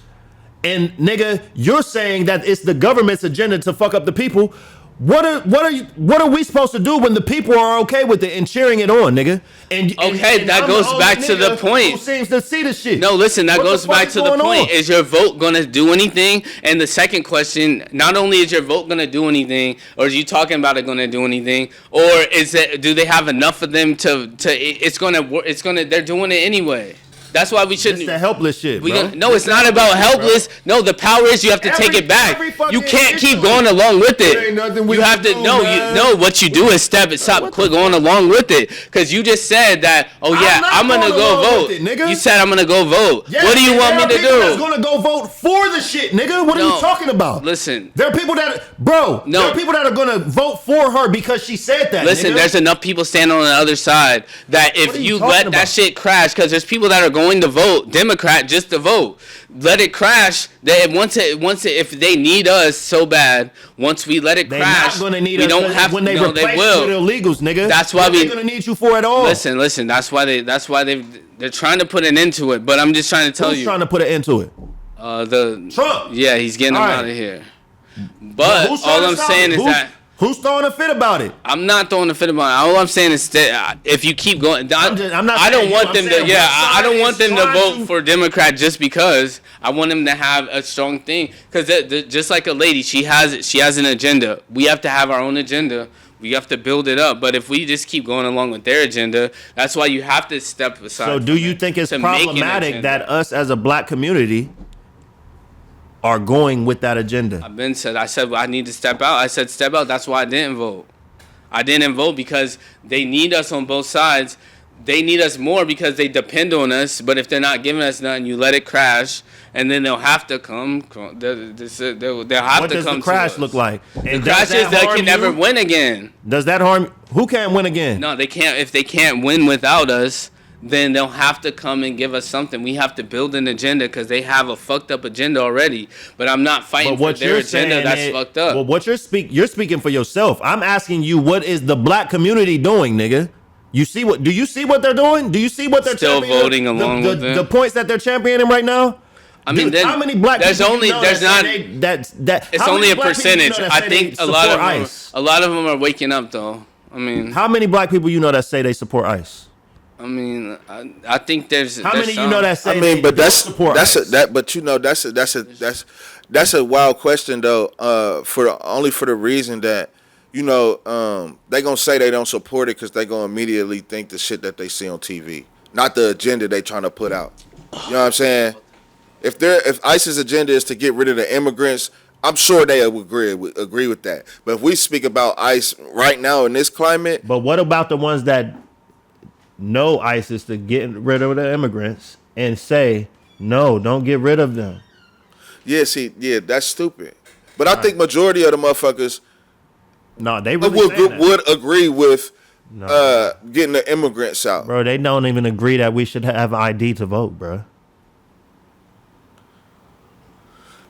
and nigga, you're saying that it's the government's agenda to fuck up the people. What are we supposed to do when the people are okay with it and cheering it on, nigga? And That I'm goes the only back to the nigga point. Who seems to see the shit? No, listen, that What the goes fuck back is to the going point. on? Is your vote going to do anything? And the second question, not only is your vote going to do anything, or is you talking about it going to do anything, or is it, do they have enough of them to it's going to, they're doing it anyway. That's why we shouldn't. It's the helpless shit, bro. No, it's not about helpless. No, the power is you have to take it back. You can't keep going along with There ain't nothing it. we You can have to do, no. man. What you do is stop. Quit going along with it, because you just said that. Oh yeah, not I'm gonna going go along vote. with it, nigga. You said I'm gonna go vote. Yes, What do you and want me there to are people that's do? gonna go vote for the shit, nigga. What are No. you talking about? Listen. There are people that, bro. No. There are people that are gonna vote for her because she said that. Listen, nigga. there's enough people standing on the other side that What if are you you talking let that about? shit crash, because there's people that are going to vote Democrat just to vote. Let it crash. If they need us so bad, once we let it They're crash, not gonna need we us don't have when they no, replace they you will. with illegals, nigga. That's why What we- they're gonna need you for at all. Listen. That's why they're trying to put an end to it. But I'm just trying to tell Who's you, trying to put an end to it? the Trump. Yeah, he's getting them All right. out of here. But Who's trying all to I'm stop saying it? is that. Who's throwing a fit about it? I'm not throwing a fit about it. All I'm saying is that if you keep going, I'm not I don't saying you, want I'm them to. saying Yeah, what I don't side want is them to trying vote to- for Democrat just because. I want them to have a strong thing. Because just like a lady, she has an agenda. We have to have our own agenda. We have to build it up. But if we just keep going along with their agenda, that's why you have to step aside. So do you think it's to make an problematic agenda. that us as a black community are going with that agenda? I said I need to step out. I said step out. That's why I didn't vote. I didn't vote because they need us on both sides. They need us more because they depend on us. But if they're not giving us nothing, you let it crash, and then they'll have to come. They'll have What to does come. the crash to us. look like? The And crash does that is they harm can never you? win again. Does that harm? Who can't win again? No, they can't. If they can't win without us, then they'll have to come and give us something. We have to build an agenda because they have a fucked up agenda already. But I'm not fighting But for what their you're agenda saying that's is, fucked up. well, what you're speaking for yourself. I'm asking you, what is the black community doing, nigga? Do you see what they're doing? Do you see what they're Still championing? voting along with them. The points that they're championing right now. I mean, Dude, how many black there's people only you know there's that not. say that It's how only many a black people you know percentage. that I say think they a lot support of them. ICE? A lot of them are waking up though. I mean, How many black people you know that say they support ICE? I think there's. How there's many some. you know that say I mean, but they that's support that's a, ICE? that. But you know, that's a wild question though. Only for the reason that they gonna say they don't support it because they gonna immediately think the shit that they see on TV, not the agenda they trying to put out. You know what I'm saying? If ISIS's agenda is to get rid of the immigrants, I'm sure they would agree with that. But if we speak about ICE right now in this climate, But what about the ones that know ISIS to get rid of the immigrants and say, no, don't get rid of them? that's stupid. But I think majority of the motherfuckers No, they really saying that. would agree with No. getting the immigrants out. Bro, they don't even agree that we should have ID to vote, bro.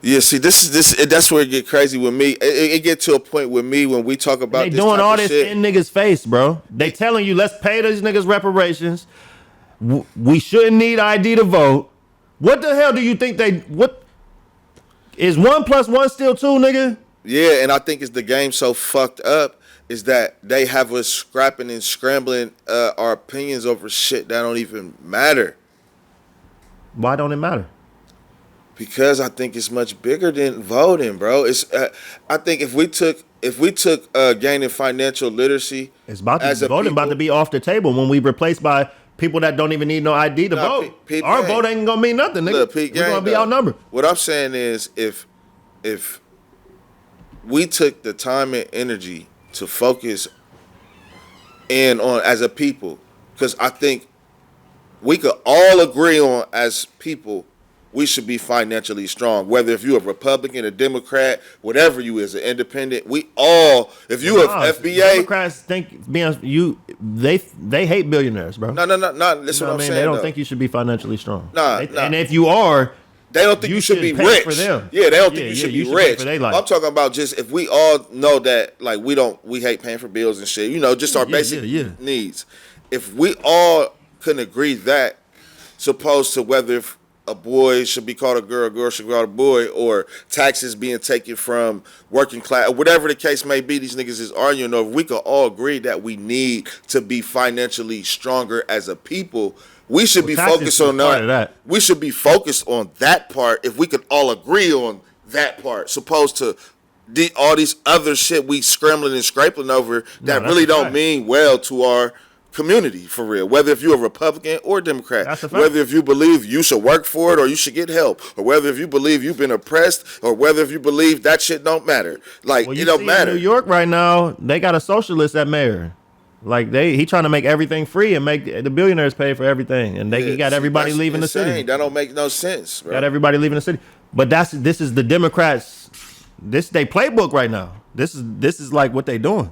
Yeah, see, that's where it get crazy with me. It get to a point with me when we talk about They this doing type all of this shit. in niggas' face, bro. They telling you, let's pay these niggas reparations. We shouldn't need ID to vote. What the hell do you think what? Is 1 + 1 still 2, nigga? Yeah, and I think it's the game so fucked up is that they have us scrapping and scrambling our opinions over shit that don't even matter. Why don't it matter? Because I think it's much bigger than voting, bro. I think if we took gaining financial literacy, It's about as to a voting about to people- be off the table when we replaced by people that don't even need no ID to Nah, vote. Pete Our Gang. vote ain't gonna mean nothing, nigga. Look, Pete We're gonna Gang, be though. outnumbered. What I'm saying is, if we took the time and energy to focus in on as a people, because I think we could all agree on as people we should be financially strong. Whether if you're a Republican, a Democrat, whatever you is, an independent, we all. If you Nah, a FBA, Democrats think they hate billionaires, bro. no. That's You know what I'm what I mean? saying. They don't though. think you should be financially strong. Nah. And if you are, They don't think you should be pay rich. for them. Yeah, they don't think Yeah, you should you be should pay rich. for their life. I'm talking about just if we all know that, like, we hate paying for bills and shit. Just our basic needs. If we all couldn't agree that, supposed to whether if a boy should be called a girl should be called a boy, or taxes being taken from working class, or whatever the case may be, these niggas is arguing over. We could all agree that we need to be financially stronger as a people. We should be taxes focused is on part of that. We should be focused on that part if we could all agree on that part, supposed to all these other shit we scrambling and scraping over that that's really a don't fact. mean well to our community, for real. Whether if you're a Republican or Democrat, That's a fact. whether if you believe you should work for it or you should get help, or whether if you believe you've been oppressed, or whether if you believe that shit don't matter. Like, well, it you don't see matter. in New York right now, they got a socialist at mayor. Like he trying to make everything free and make the billionaires pay for everything, and he got everybody That's leaving insane. the city. That don't make no sense, bro. Got everybody leaving the city. But this is the Democrats. This is their playbook right now. This is like what they doing.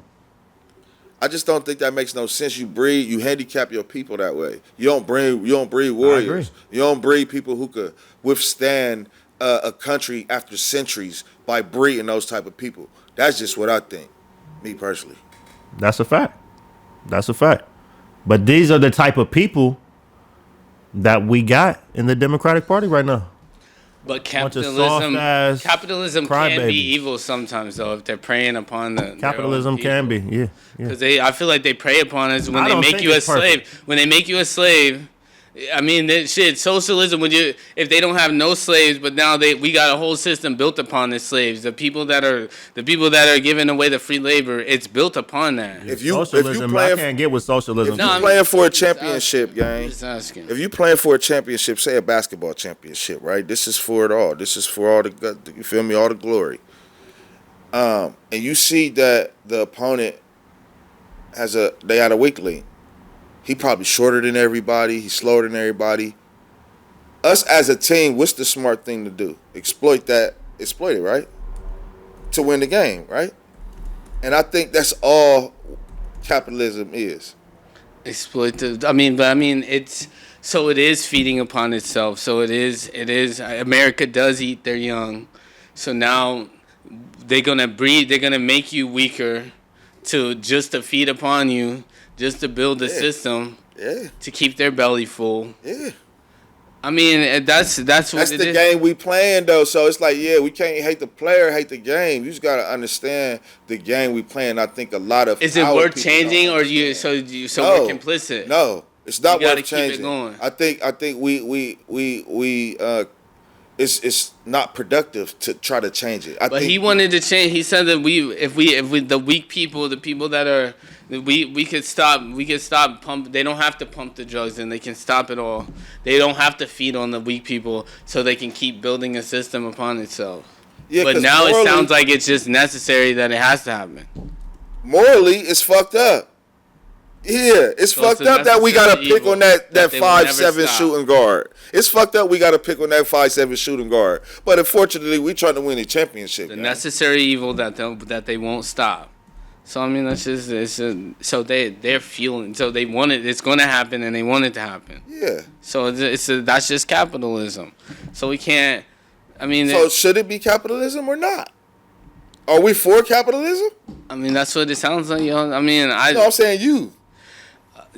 I just don't think that makes no sense. You handicap your people that way. You don't breed warriors. You don't breed people who could withstand a country after centuries by breeding those type of people. That's just what I think, me personally. That's a fact. That's a fact. But these are the type of people that we got in the Democratic Party right now. But Bunch of soft-ass capitalism can be evil sometimes, though, if they're preying upon the Capitalism can be, yeah. Because I feel like they prey upon us when I they don't make think you a it's perfect. slave. When they make you a slave, I mean, shit, socialism. If they don't have no slaves, but now we got a whole system built upon the slaves. The people that are giving away the free labor, it's built upon that. If you Socialism, I can't get with socialism. If you playing for a championship, gang. Just asking. If you playing for a championship, say a basketball championship, right? This is for it all. This is for all the, you feel me, all the glory. And you see that the opponent they had a weak link. He probably shorter than everybody. He's slower than everybody. Us as a team, what's the smart thing to do? Exploit it, right? To win the game, right? And I think that's all capitalism is. Exploitive. It is feeding upon itself. So it is. America does eat their young. So now they're gonna breed. They're gonna make you weaker, to feed upon you, just to build a system. Yeah. To keep their belly full. Yeah. I mean, that's what That's it the is. game we playing, though. So it's like, we can't hate the player, hate the game. You just gotta understand the game we playing. I think a lot of Is it our worth people changing, don't or understand. we're complicit? No, it's not You gotta worth keep it changing. going. I think we it's not productive to try to change it. I But think he wanted to change. He said that if we the weak people, the people that are we could stop pump. They don't have to pump the drugs, and they can stop it all. They don't have to feed on the weak people, so they can keep building a system upon itself. yeah, But 'cause now it morally, sounds like it's just necessary that it has to happen. morally it's fucked up. Yeah, it's So fucked it's a up that we gotta necessary pick on evil that that they will never 5'7" stop. shooting guard. It's fucked up we gotta pick on that 5'7" shooting guard. But unfortunately, we trying to win the championship. The Guys. necessary evil that they won't stop. So I mean that's just so they're feeling so they want it. It's going to happen and they want it to happen. Yeah. So that's just capitalism. So we can't. I mean, So should it be capitalism or not? Are we for capitalism? that's what it sounds like, yo. I mean, No, I'm saying you.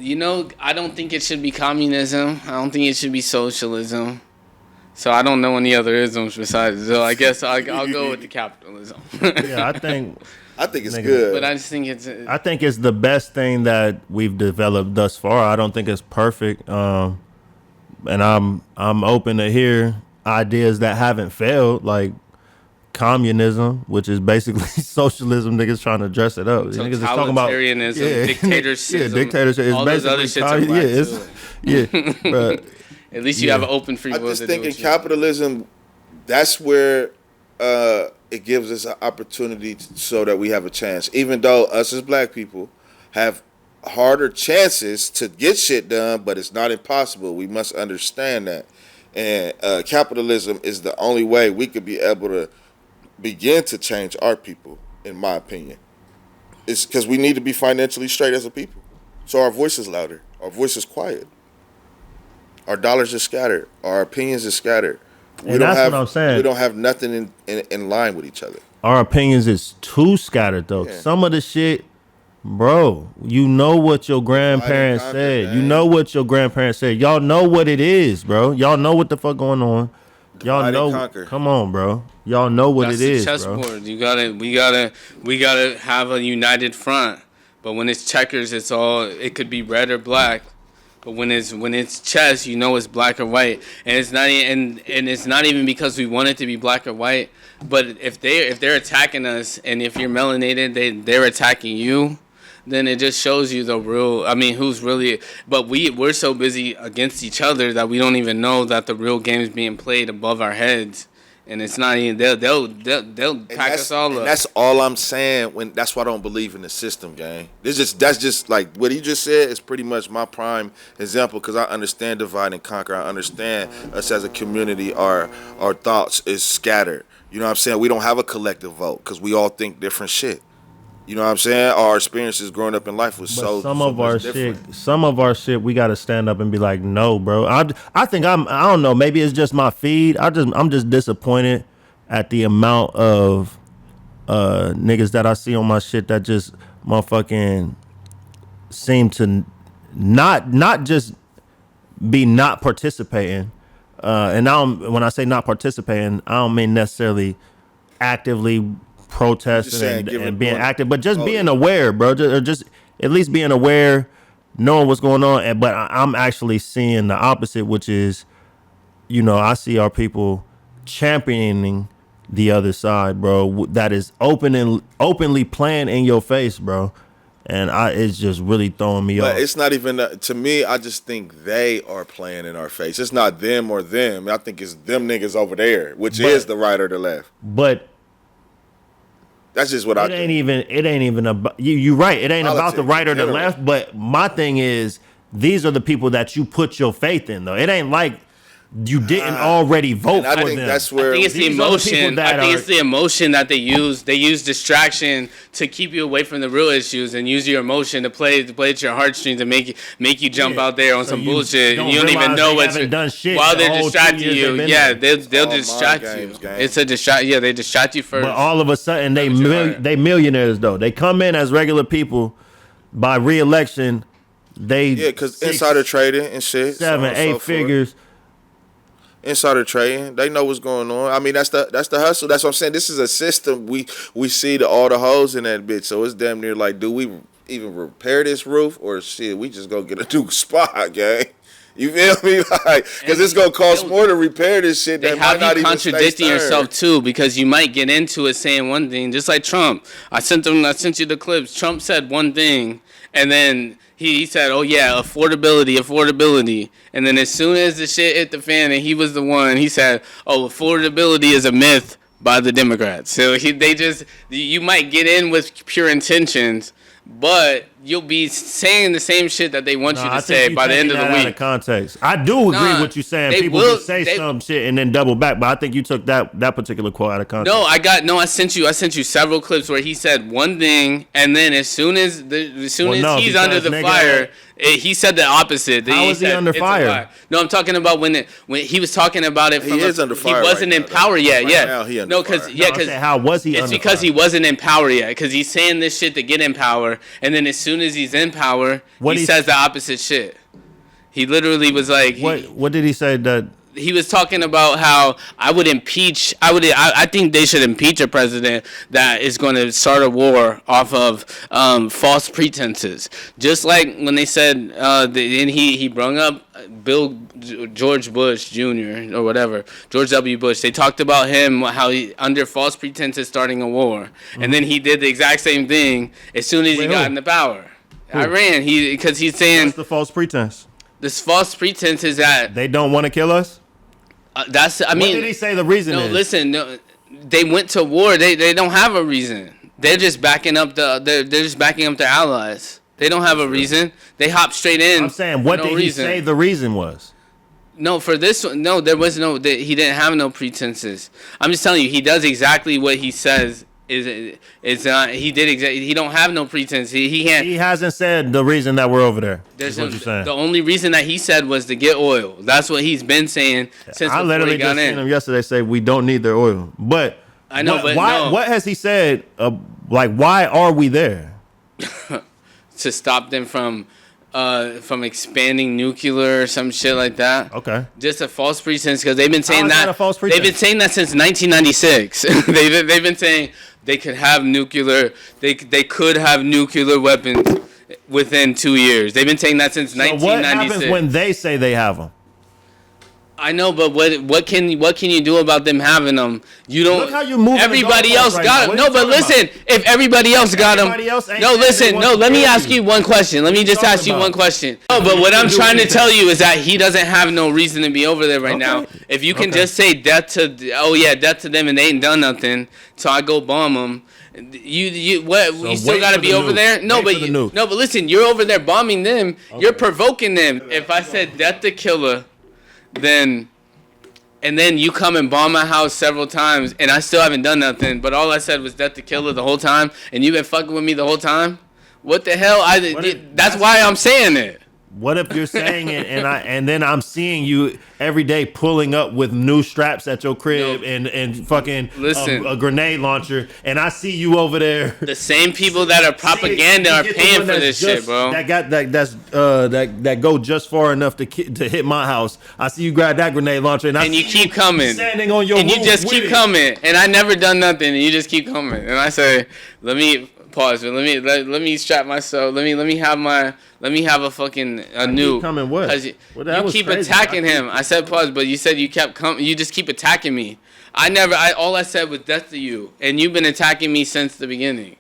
I don't think it should be communism. I don't think it should be socialism. So I don't know any other isms besides. So I guess I'll go with the capitalism. Yeah, I think it's Nigga. good. But I just think it's. I think it's the best thing that we've developed thus far. I don't think it's perfect, and I'm open to hear ideas that haven't failed, like communism, which is basically socialism. Niggas trying to dress it up. Niggas is talking about Totalitarianism, dictatorship, yeah, dictatorship. It's all those other basically shits are black yeah, but At least you have an open free I will just to think do in what you capitalism, that's where it gives us an opportunity so that we have a chance. Even though us as black people have harder chances to get shit done, but it's not impossible. We must understand that. And capitalism is the only way we could be able to begin to change our people, in my opinion. It's because we need to be financially straight as a people. So our voice is louder. Our voice is quiet. Our dollars are scattered. Our opinions are scattered. And that's what I'm saying. We don't have nothing in line with each other. our opinions is too scattered though. Yeah. Some of the shit, bro, you know what your grandparents conquer, said. man. You know what your grandparents said. Y'all know what it is, bro. Y'all know what the fuck going on. Y'all Divide and know. conquer. Come on, bro. Y'all know what That's it is, the bro. chessboard. We gotta have a united front. But when it's checkers, it could be red or black. But when it's chess, you know it's black or white, and it's not and it's not even because we want it to be black or white. But if they're attacking us, and if you're melanated, they're attacking you, then it just shows you the real. I mean, who's really? But we're so busy against each other that we don't even know that the real game's being played above our heads, and it's not even. They'll pack us all up. That's all I'm saying. That's why I don't believe in the system, gang. That's just like what he just said is pretty much my prime example because I understand divide and conquer. I understand us as a community. Our thoughts is scattered. You know what I'm saying? We don't have a collective vote because we all think different shit. You know what I'm saying? Our experiences growing up in life was But some so of our much different. shit, we gotta stand up and be like, no, bro. I think I don't know. Maybe it's just my feed. I'm just disappointed at the amount of niggas that I see on my shit that just motherfucking seem to not just be not participating. And now when I say not participating, I don't mean necessarily actively protesting and being active, but just being aware, bro. Just at least being aware, knowing what's going on. But I'm actually seeing the opposite, which is, I see our people championing the other side, bro. That is openly playing in your face, bro. And it's just really throwing me off. But it's not even to me. I just think they are playing in our face. It's not them or them. I think it's them niggas over there, which is the right or the left. But that's just what I think. It ain't even about you. You're right. It ain't about the Politics right or the in general. left. But my thing is, these are the people that you put your faith in, though. It ain't like you didn't already vote I for think them. that's where I think it's the These are the people emotion. that I think are- it's the emotion that they use. They use distraction to keep you away from the real issues and use your emotion to play at your heartstrings and make you jump Yeah. out there on So some you bullshit. don't And you don't even realize know they what's haven't done shit while the they're whole 2 distracting years you. they've been Yeah, there. they'll all distract mind you. games, gang. It's a distract. Yeah, they distract you first. But all of a sudden, they Damage your heart. they millionaires though. They come in as regular people. By re-election, they because 6, insider trading and shit, 7, so on and 8 so forth. figures. Insider trading, they know what's going on. I mean, that's the hustle. That's what I'm saying. This is a system. We see all the holes in that bitch. So it's damn near like, do we even repair this roof or shit? We just go get a new spot, gang. You feel me? Like, because it's gonna cost more to repair this shit. They That have might not you even contradicting stay yourself too, because you might get into it saying one thing, just like Trump. I sent you the clips. Trump said one thing, and then he said, "Oh yeah, affordability," and then as soon as the shit hit the fan, and he was the one, he said, "Oh, affordability is a myth by the Democrats." So you might get in with pure intentions, but you'll be saying the same shit that they want you to say by the end of the week. Out of context. I do agree with what you're saying. People just say some shit and then double back, but I think you took that particular quote out of context. I sent you several clips where he said one thing, and then as soon as he's under the fire, he said the opposite. How is he under fire? No, I'm talking about when he was talking about it. He is under fire. He wasn't in power yet. Right now, he under fire. How was he? It's because he wasn't in power yet. Because he's saying this shit to get in power, and then as soon as he's in power, he says the opposite shit. He literally was like, what did he say that? He was talking about how I think they should impeach a president that is going to start a war off of false pretenses. Just like when they said, and he brung up George Bush Jr. or whatever, George W. Bush. They talked about him, how he, under false pretenses, starting a war. Mm-hmm. And then he did the exact same thing as soon as he got into power. Who? Iran. Because he's saying... What's the false pretense? This false pretense is that... They don't want to kill us? What did he say the reason is? No, listen. No, they went to war. They don't have a reason. They're just backing up they're just backing up their allies. They don't have a reason. They hop straight in. I'm saying, what did he say the reason was? No, for this one, no, there was no. He didn't have no pretenses. I'm just telling you, he does exactly what he says. He did exactly. He don't have no pretense. He can't. He hasn't said the reason that we're over there. That's what you're saying. The only reason that he said was to get oil. That's what he's been saying since I literally before he got just seen him yesterday say we don't need their oil. But I know. What has he said? Why are we there? To stop them from expanding nuclear or some shit like that. Okay. Just a false pretense, because they've been saying that. They've been saying that since 1996. they've been saying they could have nuclear. They could have nuclear weapons within 2 years. They've been saying that since 1996. What happens when they say they have them? I know, but what can you do about them having them? You don't. Look how you move. Everybody else got them. No, but listen. If everybody else got them, no, listen. No, let me ask you one question. Let me just ask you one question. No, but what I'm trying to tell you is that he doesn't have no reason to be over there right now. If you can just say death to them, and they ain't done nothing, so I go bomb them. You still gotta be over there? No, but listen. You're over there bombing them. You're provoking them. If I said death to killer. Then you come and bomb my house several times, and I still haven't done nothing. But all I said was death to killer the whole time, and you've been fucking with me the whole time. What the hell? That's why I'm saying it. What if you're saying it and then I'm seeing you every day pulling up with new straps at your crib and fucking a grenade launcher, and I see you over there. The same people that are propaganda are paying for this shit, bro. That go just far enough to hit my house. I see you grab that grenade launcher and you keep coming, standing on your roof, and you just keep coming, and I never done nothing, and you just keep coming, and I say, let me pause, but let me strap myself. Let me have a fucking a new. Coming what? You keep crazy. Attacking him. I said pause, but you said you kept coming. You just keep attacking me. All I said was death to you, and you've been attacking me since the beginning.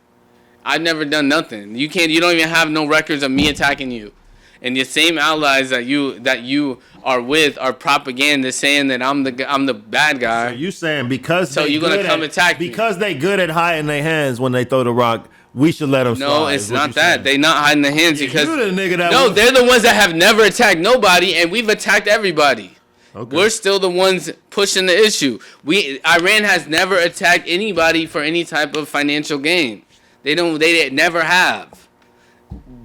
I've never done nothing. You don't even have no records of me attacking you. And the same allies that you are with are propaganda saying that I'm the bad guy. So you saying because you're gonna come attack me because they good at hiding their hands when they throw the rock. We should let them slide. No, it's not that. They not hiding their hands because you're the nigga that they're the ones that have never attacked nobody, and we've attacked everybody. Okay. We're still the ones pushing the issue. Iran has never attacked anybody for any type of financial gain. They never have.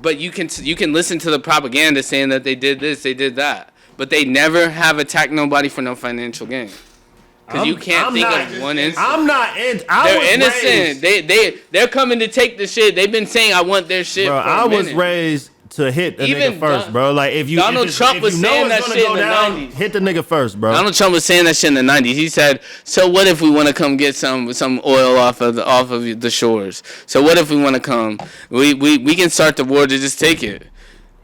But you can listen to the propaganda saying that they did this, they did that, but they never have attacked nobody for no financial gain. Because you can't think of one instance. They're innocent. They're coming to take the shit. They've been saying I want their shit. Bro, I was raised to hit a nigga first, bro. Like Donald Trump was saying that shit in the 90s. Hit the nigga first, bro. Donald Trump was saying that shit in the 90s. He said, "So what if we want to come get some oil off of the shores? So what if we want to come? We can start the war to just take it."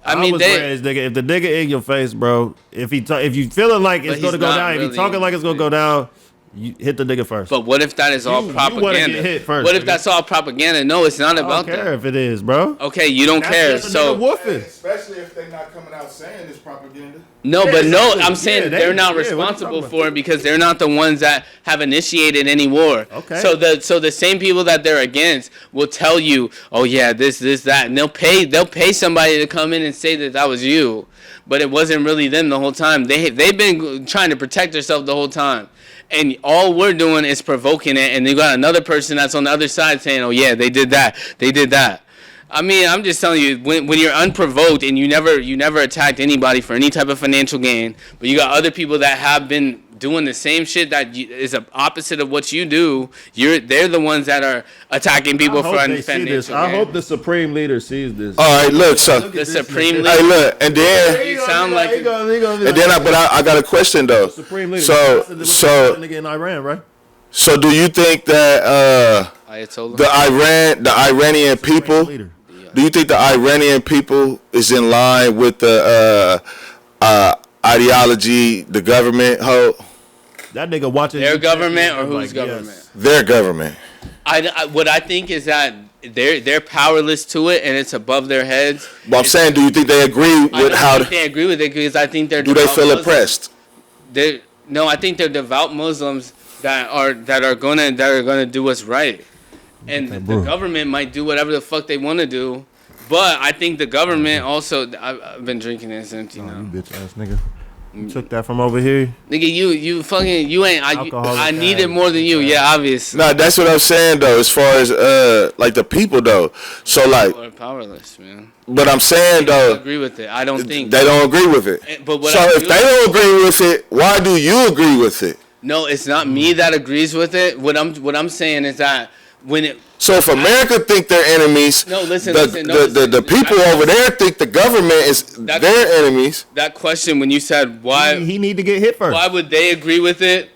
I mean, was raised, nigga. If the nigga in your face, bro, if you feeling like it's gonna go down, if you talking like it's gonna go down, you hit the nigga first. But what if that is all propaganda? Get hit first, what if that's all propaganda? No, it's not about that. I don't care if it is, bro. Okay, you don't care. So especially if they're not coming out saying it's propaganda. No, but no, I'm saying they're not responsible for it because they're not the ones that have initiated any war. Okay. So the same people that they're against will tell you, oh yeah, this, that, and they'll pay somebody to come in and say that was you, but it wasn't really them the whole time. They've been trying to protect themselves the whole time. And all we're doing is provoking it, and you got another person that's on the other side saying, "Oh yeah, they did that, they did that." I mean, I'm just telling you, when you're unprovoked and you never attacked anybody for any type of financial gain, but you got other people that have been doing the same shit that is the opposite of what you do. They're the ones that are attacking people for financial gain. I hope the supreme leader sees this. All right, look, so the supreme leader. Hey, look, and then you sound like. And then, I got a question though. Supreme leader. So nigga in Iran, right? So do you think that the Iranian people? Do you think the Iranian people is in line with the ideology the government hold? That nigga watching their government or whose government? Yes. Their government. What I think is that they're powerless to it and it's above their heads. But I'm saying, do you think they agree with how? They agree with it because I think they're. Do they feel oppressed? No, I think they're devout Muslims that are gonna do what's right, and the government might do whatever the fuck they want to do. But I think the government also. I've been drinking this empty now. You bitch ass nigga. You took that from over here. Nigga, you ain't. I need it more than you. Yeah, obviously. Nah, that's what I'm saying though. As far as like the people though. So like. People are powerless, man. But I'm saying though. I agree with it. I don't think they don't agree with it. But so if they don't agree with it, why do you agree with it? No, it's not me that agrees with it. What I'm saying is that when it. So if America think they're enemies, the people over there think the government is their enemies. That question when you said why he need to get hit first. Why would they agree with it?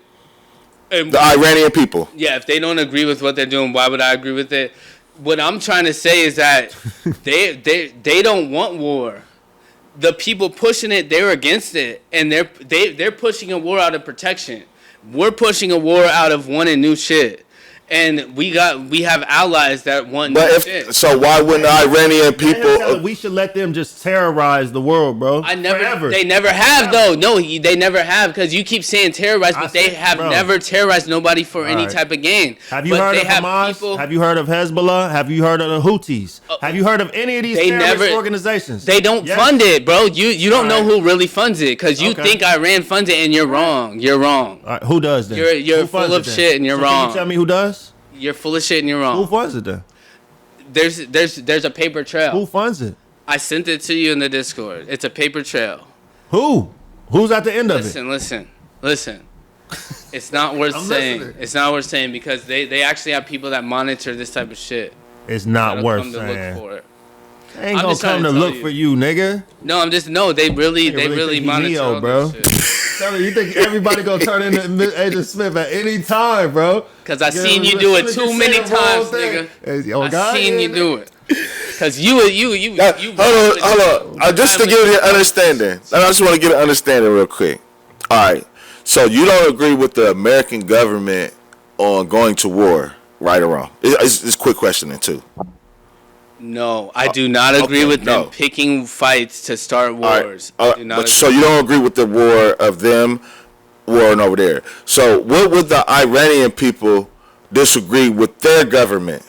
The Iranian people. Yeah, if they don't agree with what they're doing, why would I agree with it? What I'm trying to say is that they don't want war. The people pushing it, they're against it, and they're pushing a war out of protection. We're pushing a war out of wanting new shit. And we have allies that want shit. So why wouldn't the Iranian people? We should let them just terrorize the world, bro. They never have though. No, they never have because you keep saying terrorize, but they have never terrorized nobody for any type of gain. Have you heard of Hamas? Have you heard of Hezbollah? Have you heard of the Houthis? Have you heard of any of these terrorist organizations? They don't fund it, bro. You don't know who really funds it because you think Iran funds it, and you're wrong. You're wrong. Who does then? You're full of shit, and you're wrong. Can you tell me who does? You're full of shit and you're wrong. Who funds it then? There's a paper trail. Who funds it? I sent it to you in the Discord. It's a paper trail. Who? Who's at the end of it? Listen. It's not worth saying. Listening. It's not worth saying because they actually have people that monitor this type of shit. It's not worth saying. They ain't gonna come to look for you, nigga. No, they really monitor all bro. this shit. You think everybody gonna turn into Agent Smith at any time, bro? Cause I seen you do it too many times, nigga. I seen you do it. Cause you. Hold on. Just to give you an understanding, I just want to get an understanding real quick. All right. So you don't agree with the American government on going to war, right or wrong? It's a quick questioning too. No, I do not agree with them picking fights to start wars. So you don't agree with the war of them warring over there. So what would the Iranian people disagree with their government?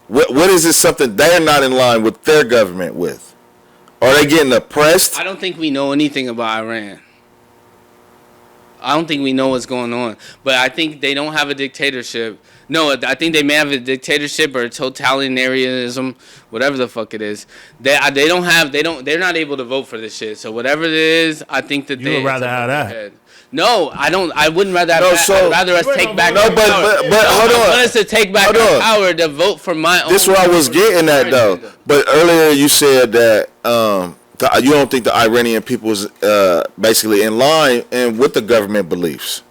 What is it something they're not in line with their government with? Are they getting oppressed? I don't think we know anything about Iran. I don't think we know what's going on. But I think they don't have a dictatorship. No, I think they may have a dictatorship or a totalitarianism, whatever the fuck it is. They're not able to vote for this shit. So whatever it is, I think that you would rather have that. No, I don't. I wouldn't rather have that. I'd rather us take back. No, but hold on. I want us to take back our power to vote for my own. This is what I was getting at though. But earlier you said that you don't think the Iranian people is basically in line and with the government beliefs.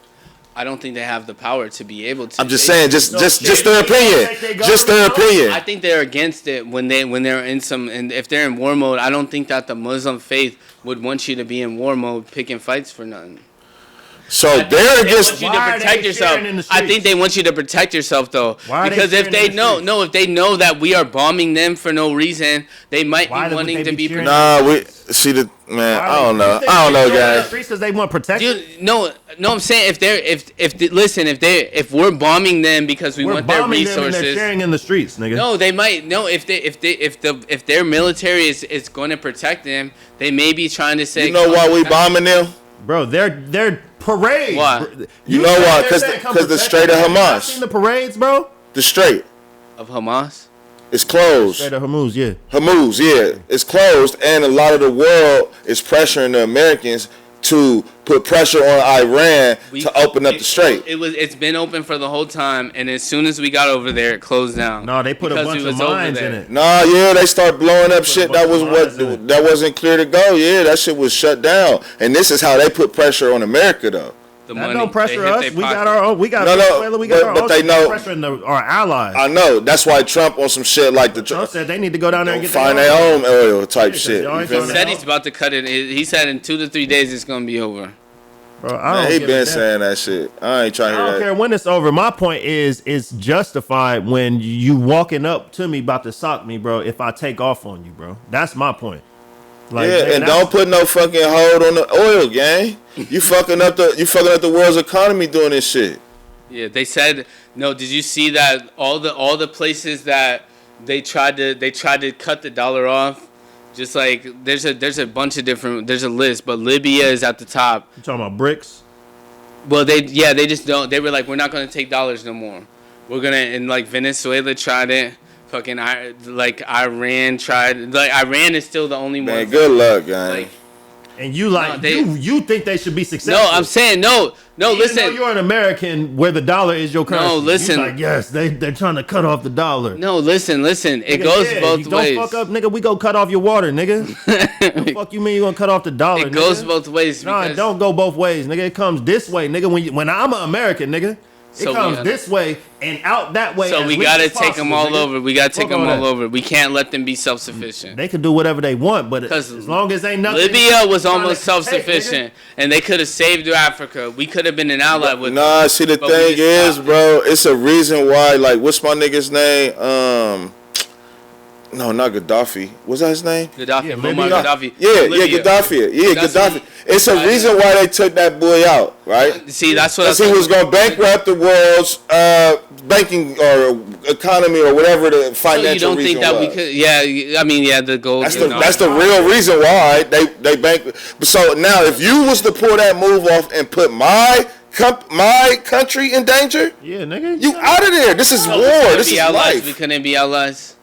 I don't think they have the power to be able to. I'm just saying, just their opinion. Just their opinion. I think they're against it when they're in some, and if they're in war mode, I don't think that the Muslim faith would want you to be in war mode picking fights for nothing. So they're against. They want you to protect yourself. I think they want you to protect yourself though, because if they know that we are bombing them for no reason, they might be wanting to be. Nah, we see the man. I don't know, guys. Because they want protection. Dude, no, I'm saying if we're bombing them because we want their resources, they're sharing in the streets, nigga. No, they might. No, if their military is going to protect them, they may be trying to say. You know why we bombing them? Bro, they're parades. Why? You know why? Because the Strait of Hamas. You seen the parades, bro? The Strait of Hamas. It's closed. Strait of Hormuz, yeah. Hormuz, yeah. It's closed, and a lot of the world is pressuring the Americans to put pressure on Iran to open up the strait. It's been open for the whole time, and as soon as we got over there, it closed down. No, they put a bunch of mines in it. Nah, yeah, they start blowing up shit that wasn't clear to go. Yeah, that shit was shut down, and this is how they put pressure on America, though. That don't pressure us. We got our own. We got our own. They know pressuring our allies. I know. That's why Trump on some shit like the Trump said they need to go down there and find their own oil type shit. He said he's about to cut it. He said in 2 to 3 days it's gonna be over. Bro, he been saying that shit. I ain't trying to hear that. I don't care when it's over. My point is, it's justified when you walking up to me about to sock me, bro. If I take off on you, bro, that's my point. Like, yeah, man, and don't put no fucking hold on the oil, gang. You fucking up the world's economy doing this shit. Yeah, they said no. Did you see that all the places that they tried to cut the dollar off? Just like there's a bunch of different. There's a list, but Libya is at the top. You talking about BRICS? Well, they just don't. They were like, we're not gonna take dollars no more. We're gonna, and like Venezuela tried it. Fucking like Iran tried. Like Iran is still the only one. Man, good luck, guys. Like, and you you think they should be successful? No, I'm saying no. Even listen. Though you're an American, where the dollar is your currency. No, listen. You're like, yes, they're trying to cut off the dollar. No, listen. It goes both ways. Don't fuck up, nigga. We go cut off your water, nigga. The fuck you mean you gonna cut off the dollar? It goes both ways. No, it don't go both ways, nigga. It comes this way, nigga. When I'm an American, nigga. It comes this way and out that way. So we gotta take them all over. We gotta take them all over. We can't let them be self-sufficient. They can do whatever they want, but as long as ain't nothing. Libya was almost self-sufficient, and they could have saved Africa. We could have been an ally with. Nah, see the thing is, bro, it's a reason why. Like, what's my nigga's name? No, not Gaddafi. What's that his name? Gaddafi. Gaddafi. Yeah, Gaddafi. Yeah, Gaddafi. It's a reason why they took that boy out, right? See, that's what he was going to bankrupt the world's banking or economy or whatever the financial reason was. So you don't think that we could? Yeah, I mean, yeah, the gold. That's the real reason why they bank. So now, if you was to pull that move off and put my country in danger, yeah, nigga, you out of there. This is war. This is life. We couldn't be allies.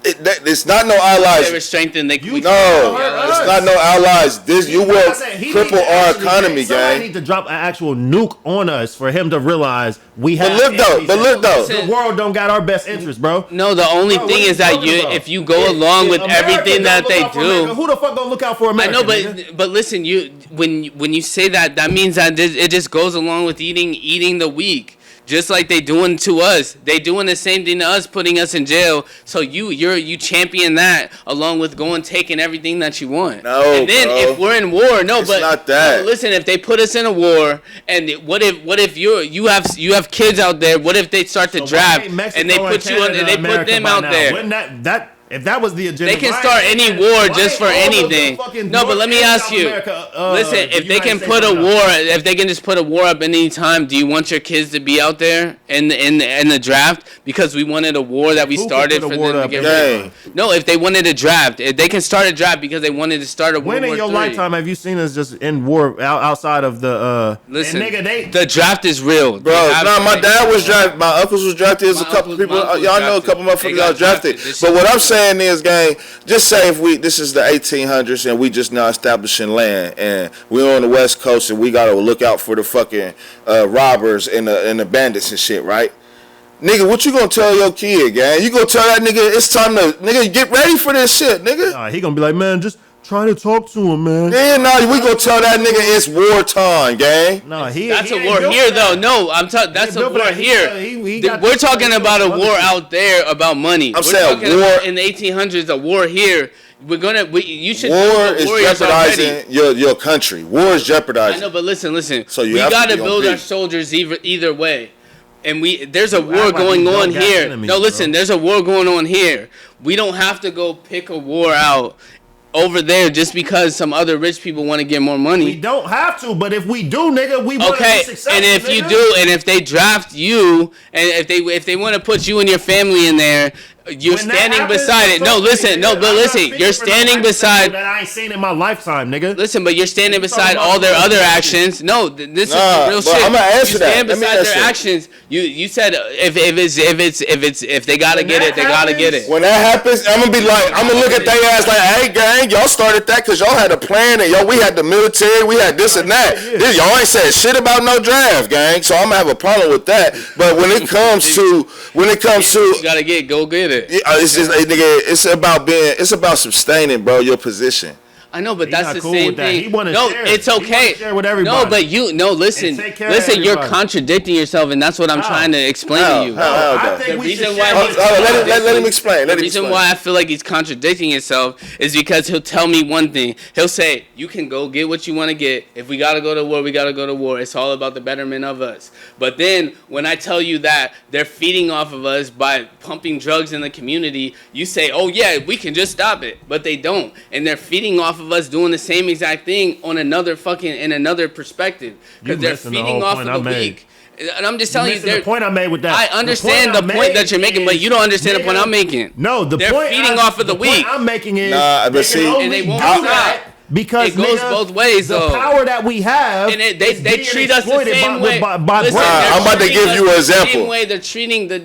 It's not no allies. They were strengthened. It's not no allies. You will cripple our economy, gang. Somebody need to drop an actual nuke on us for him to realize we have. But look though, the world don't got our best interest, bro. No, the only thing is that if you go along with everything that they do, who the fuck gonna look out for America? I know, but listen, when you say that means that it just goes along with eating the weak. Just like they doing to us, they doing the same thing to us, putting us in jail. So you champion that along with taking everything that you want. No, and then if we're in war, it's not that. No, listen, if they put us in a war, and what if you have kids out there? What if they start to draft and they put you on, and they put them out there? Wouldn't if that was the agenda, they can start any war just for anything. No, but let me ask you. Listen, if they can put a war, if they can just put a war up any time, do you want your kids to be out there in the draft because we wanted a war that we started for them to get rid of? No, if they wanted a draft, if they can start a draft because they wanted to start a war. When in your lifetime have you seen us just in war outside of the? Listen, the draft is real, bro. No, my dad was drafted. My uncles was drafted. There's a couple people. Y'all know a couple motherfuckers that was drafted. But what I'm saying is, gang, just say if this is the 1800s and we just now establishing land and we're on the West Coast and we gotta look out for the fucking robbers and the bandits and shit, right? Nigga, what you gonna tell your kid, gang? You gonna tell that nigga it's time to get ready for this shit, nigga? Nah, he gonna be like, man, just Try to talk to him, man. Yeah, no, we gonna tell that nigga it's wartime, gang. No, that's a war here, though. No, I'm talking. That's a war here. We're talking about a war out there about money. I'm saying war in the 1800s. A war here. You should. War is jeopardizing your country. War is jeopardizing. I know, but listen. So we gotta build our soldiers either way. And there's a war going on here. Enemies, no, listen, there's a war going on here. We don't have to go pick a war out over there just because some other rich people want to get more money. We don't have to, but if we do, nigga, we want to be successful. And if you do, and if they draft you, and if they want to put you and your family in there, you're standing beside it. No, listen. You're standing beside. That I ain't seen in my lifetime, nigga. Listen, but you're standing beside all their other actions. No, this is real shit. I'm gonna answer that. You stand beside their actions. You said if they gotta get it, they gotta get it. When that happens, I'm gonna look at their ass like, hey, gang, y'all started that because y'all had a plan and we had the military, we had this and that. Y'all ain't said shit about no draft, gang. So I'm gonna have a problem with that. But when it comes to, you gotta go get it. It's just, nigga, it's about sustaining, bro, your position. I know, but that's the same thing. No, it's okay. Share with everybody. No, but listen. You're contradicting yourself, and that's what I'm trying to explain to you. I think we should let him explain. The reason why I feel like he's contradicting himself is because he'll tell me one thing. He'll say, "You can go get what you want to get. If we gotta go to war, we gotta go to war. It's all about the betterment of us." But then when I tell you that they're feeding off of us by pumping drugs in the community, you say, "Oh yeah, we can just stop it," but they don't, and they're feeding off of us doing the same exact thing on another perspective because they're feeding off of the weak. And I'm just telling you, the point I made with that. I understand the point that you're making, but you don't understand the point I'm making. No, they're feeding off of the weak. Point I'm making is and they won't stop. Because it goes both ways, the power that we have, and they treat us the same way. I'm about to give you an example. The same way they're treating the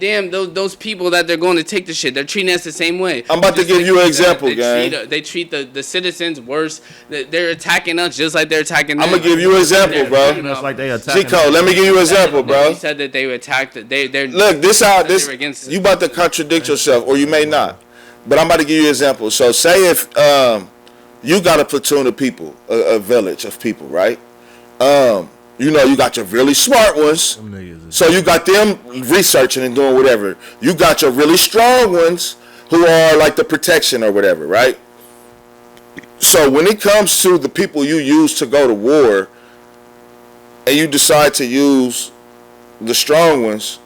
those people that they're going to take the shit. They're treating us the same way. I'm about to give you an example, gang. They treat the citizens worse. They're attacking us just like they're attacking them. I'm gonna give you an example, bro. Like they attacking. Chico, let me give you an example, bro. He said that they attacked. They're look. You about to contradict yourself, or you may not. But I'm about to give you an example. So say if you got a platoon of people, a village of people, right? You got your really smart ones. So you got them researching and doing whatever. You got your really strong ones who are like the protection or whatever, right? So when it comes to the people you use to go to war, and you decide to use the strong ones,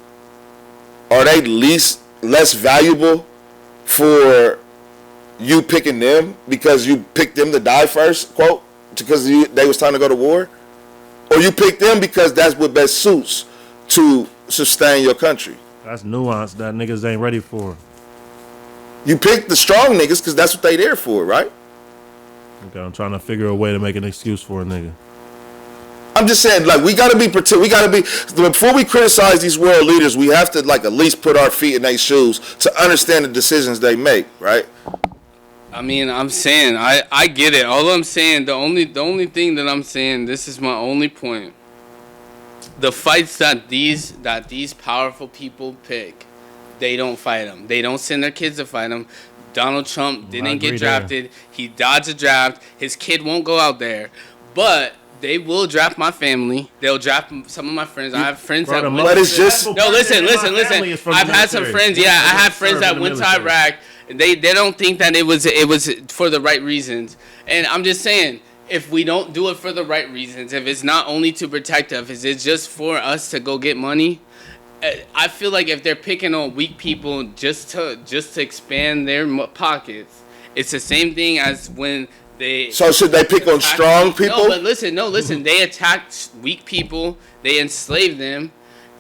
are they less valuable for you picking them because you picked them to die first, quote, because they was trying to go to war? Or you picked them because that's what best suits to sustain your country? That's nuance that niggas ain't ready for. You picked the strong niggas because that's what they there for, right? Okay, I'm trying to figure a way to make an excuse for a nigga. I'm just saying, like, before we criticize these world leaders, we have to, like, at least put our feet in their shoes to understand the decisions they make, right? I mean, I'm saying, I get it. All I'm saying, the only thing that I'm saying, this is my only point. The fights that these powerful people pick, they don't fight them. They don't send their kids to fight them. Donald Trump didn't get drafted. He dodged a draft. His kid won't go out there. But they will draft my family. They'll draft some of my friends. I have friends that went. But it's just no. Listen. I've had some friends. Yeah, I have friends that went to Iraq. They don't think that it was for the right reasons. And I'm just saying, if we don't do it for the right reasons, if it's not only to protect us, if it's just for us to go get money, I feel like if they're picking on weak people just to expand their pockets, it's the same thing as when they. So should they pick on strong people? No, but listen. They attacked weak people. They enslaved them.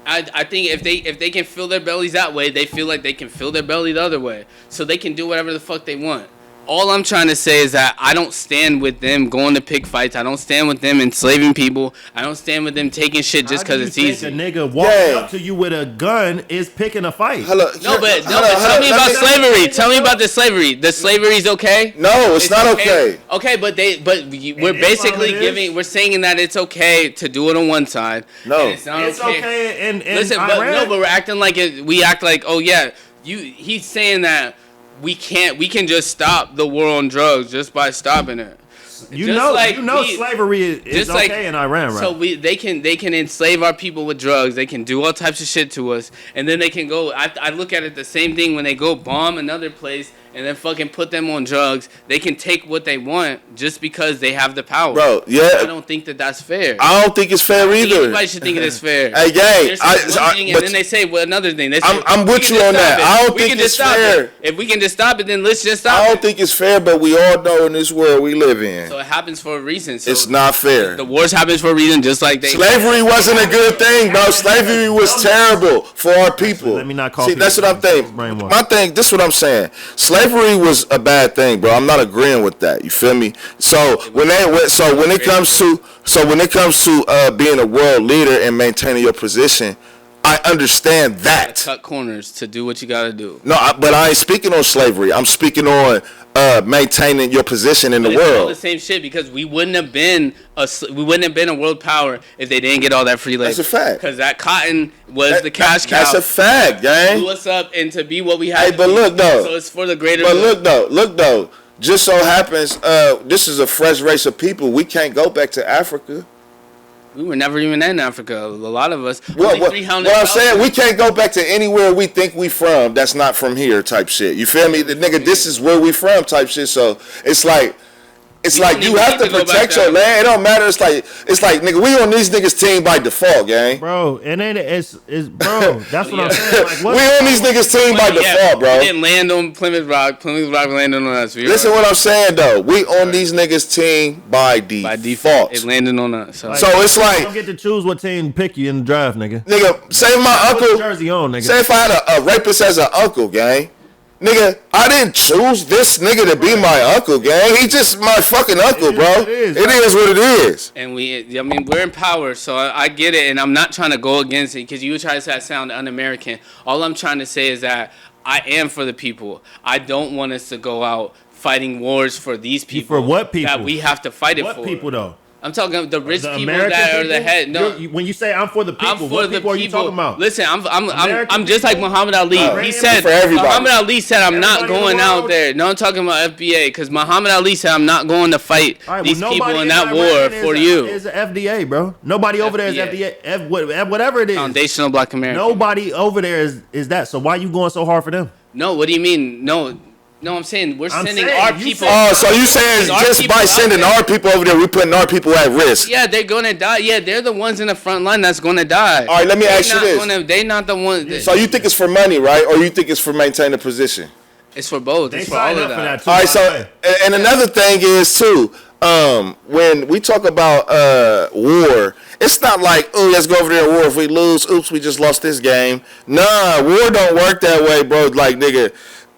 I think if they can fill their bellies that way, they feel like they can fill their belly the other way. So they can do whatever the fuck they want. All I'm trying to say is that I don't stand with them going to pick fights. I don't stand with them enslaving people. I don't stand with them taking shit just because it's easy. A nigga walking up to you with a gun is picking a fight. Tell me about slavery. Tell me about the slavery. The slavery's okay? No, it's not okay. Okay, but we're basically we're saying that it's okay to do it on one side. No, it's not it's okay. And listen, but we're acting like we act like, oh yeah, he's saying that we can just stop the war on drugs just by stopping it. Slavery is okay in Iran, right? So they can enslave our people with drugs. They can do all types of shit to us, and then they can go. I look at it the same thing when they go bomb another place and then fucking put them on drugs. They can take what they want just because they have the power. Bro, yeah. I don't think that that's fair. I don't think it's fair either. Everybody should think it is fair. Hey, gang. And then they say another thing. They say, I'm with you on that. I don't think it's fair. If we can just stop it, then let's just stop it. I don't think it's fair, but we all know in this world we live in. So it happens for a reason. So it's not fair. The wars happens for a reason, just like slavery wasn't a good thing, bro. Slavery was terrible for our people. Let me not call. See, that's what I'm thinking. My thing. This is what I'm saying. Slavery was a bad thing, bro. I'm not agreeing with that. You feel me? So when it comes to being a world leader and maintaining your position, I understand that. Cut corners to do what you gotta do. No, but I ain't speaking on slavery. I'm speaking on maintaining your position in the world. It's all the same shit because we wouldn't have been a world power if they didn't get all that free labor. That's a fact. Because that cotton was the cash cow. That's a fact, gang. Blew us up and to be what we had. Hey, but look though. So it's for the greater. But look though. Just so happens, this is a fresh race of people. We can't go back to Africa. We were never even in Africa. A lot of us. What I'm saying, we can't go back to anywhere we think we from that's not from here type shit. You feel me? The nigga, this is where we from type shit. So it's like you have to protect your land. It don't matter. It's like nigga, we on these niggas team by default, gang. Bro, and then it's bro. That's what I'm saying. Like, we on these niggas team by default, bro. We didn't land on Plymouth Rock. Plymouth Rock landed on us. Listen, what I'm saying though, we on these niggas team by default. By default, it landed on us. So it's like you don't get to choose what team pick you in the draft, nigga. Nigga, say my uncle. Jersey on, nigga. Say if I had a rapist as an uncle, gang. Nigga, I didn't choose this nigga to be my uncle, gang. He just my fucking uncle, bro. It is what it is. And we're in power, so I get it, and I'm not trying to go against it because you try to say I sound un-American. All I'm trying to say is that I am for the people. I don't want us to go out fighting wars for these people. For what people? That we have to fight it for. What people, though? I'm talking the rich people that are the head. No, when you say I'm for the people, what people are you talking about? Listen, I'm just like Muhammad Ali. He said Muhammad Ali said I'm not going out there. No, I'm talking about FBA because Muhammad Ali said I'm not going to fight these people in that war for you. It's the FDA, bro. Nobody over there is FDA. Whatever it is. Foundational Black American. Nobody over there is that. So why you going so hard for them? No, what do you mean? No, I'm saying we're sending our people. Oh, so you saying just by sending our people over there, we putting our people at risk? Yeah, they're gonna die. Yeah, they're the ones in the front line that's gonna die. All right, let me ask you this: they're not the ones. So you think it's for money, right, or you think it's for maintaining a position? It's for both. It's for all of that. All right, so and another thing is too, when we talk about war, it's not like, oh, let's go over there and war. If we lose, oops, we just lost this game. Nah, war don't work that way, bro. Like, nigga,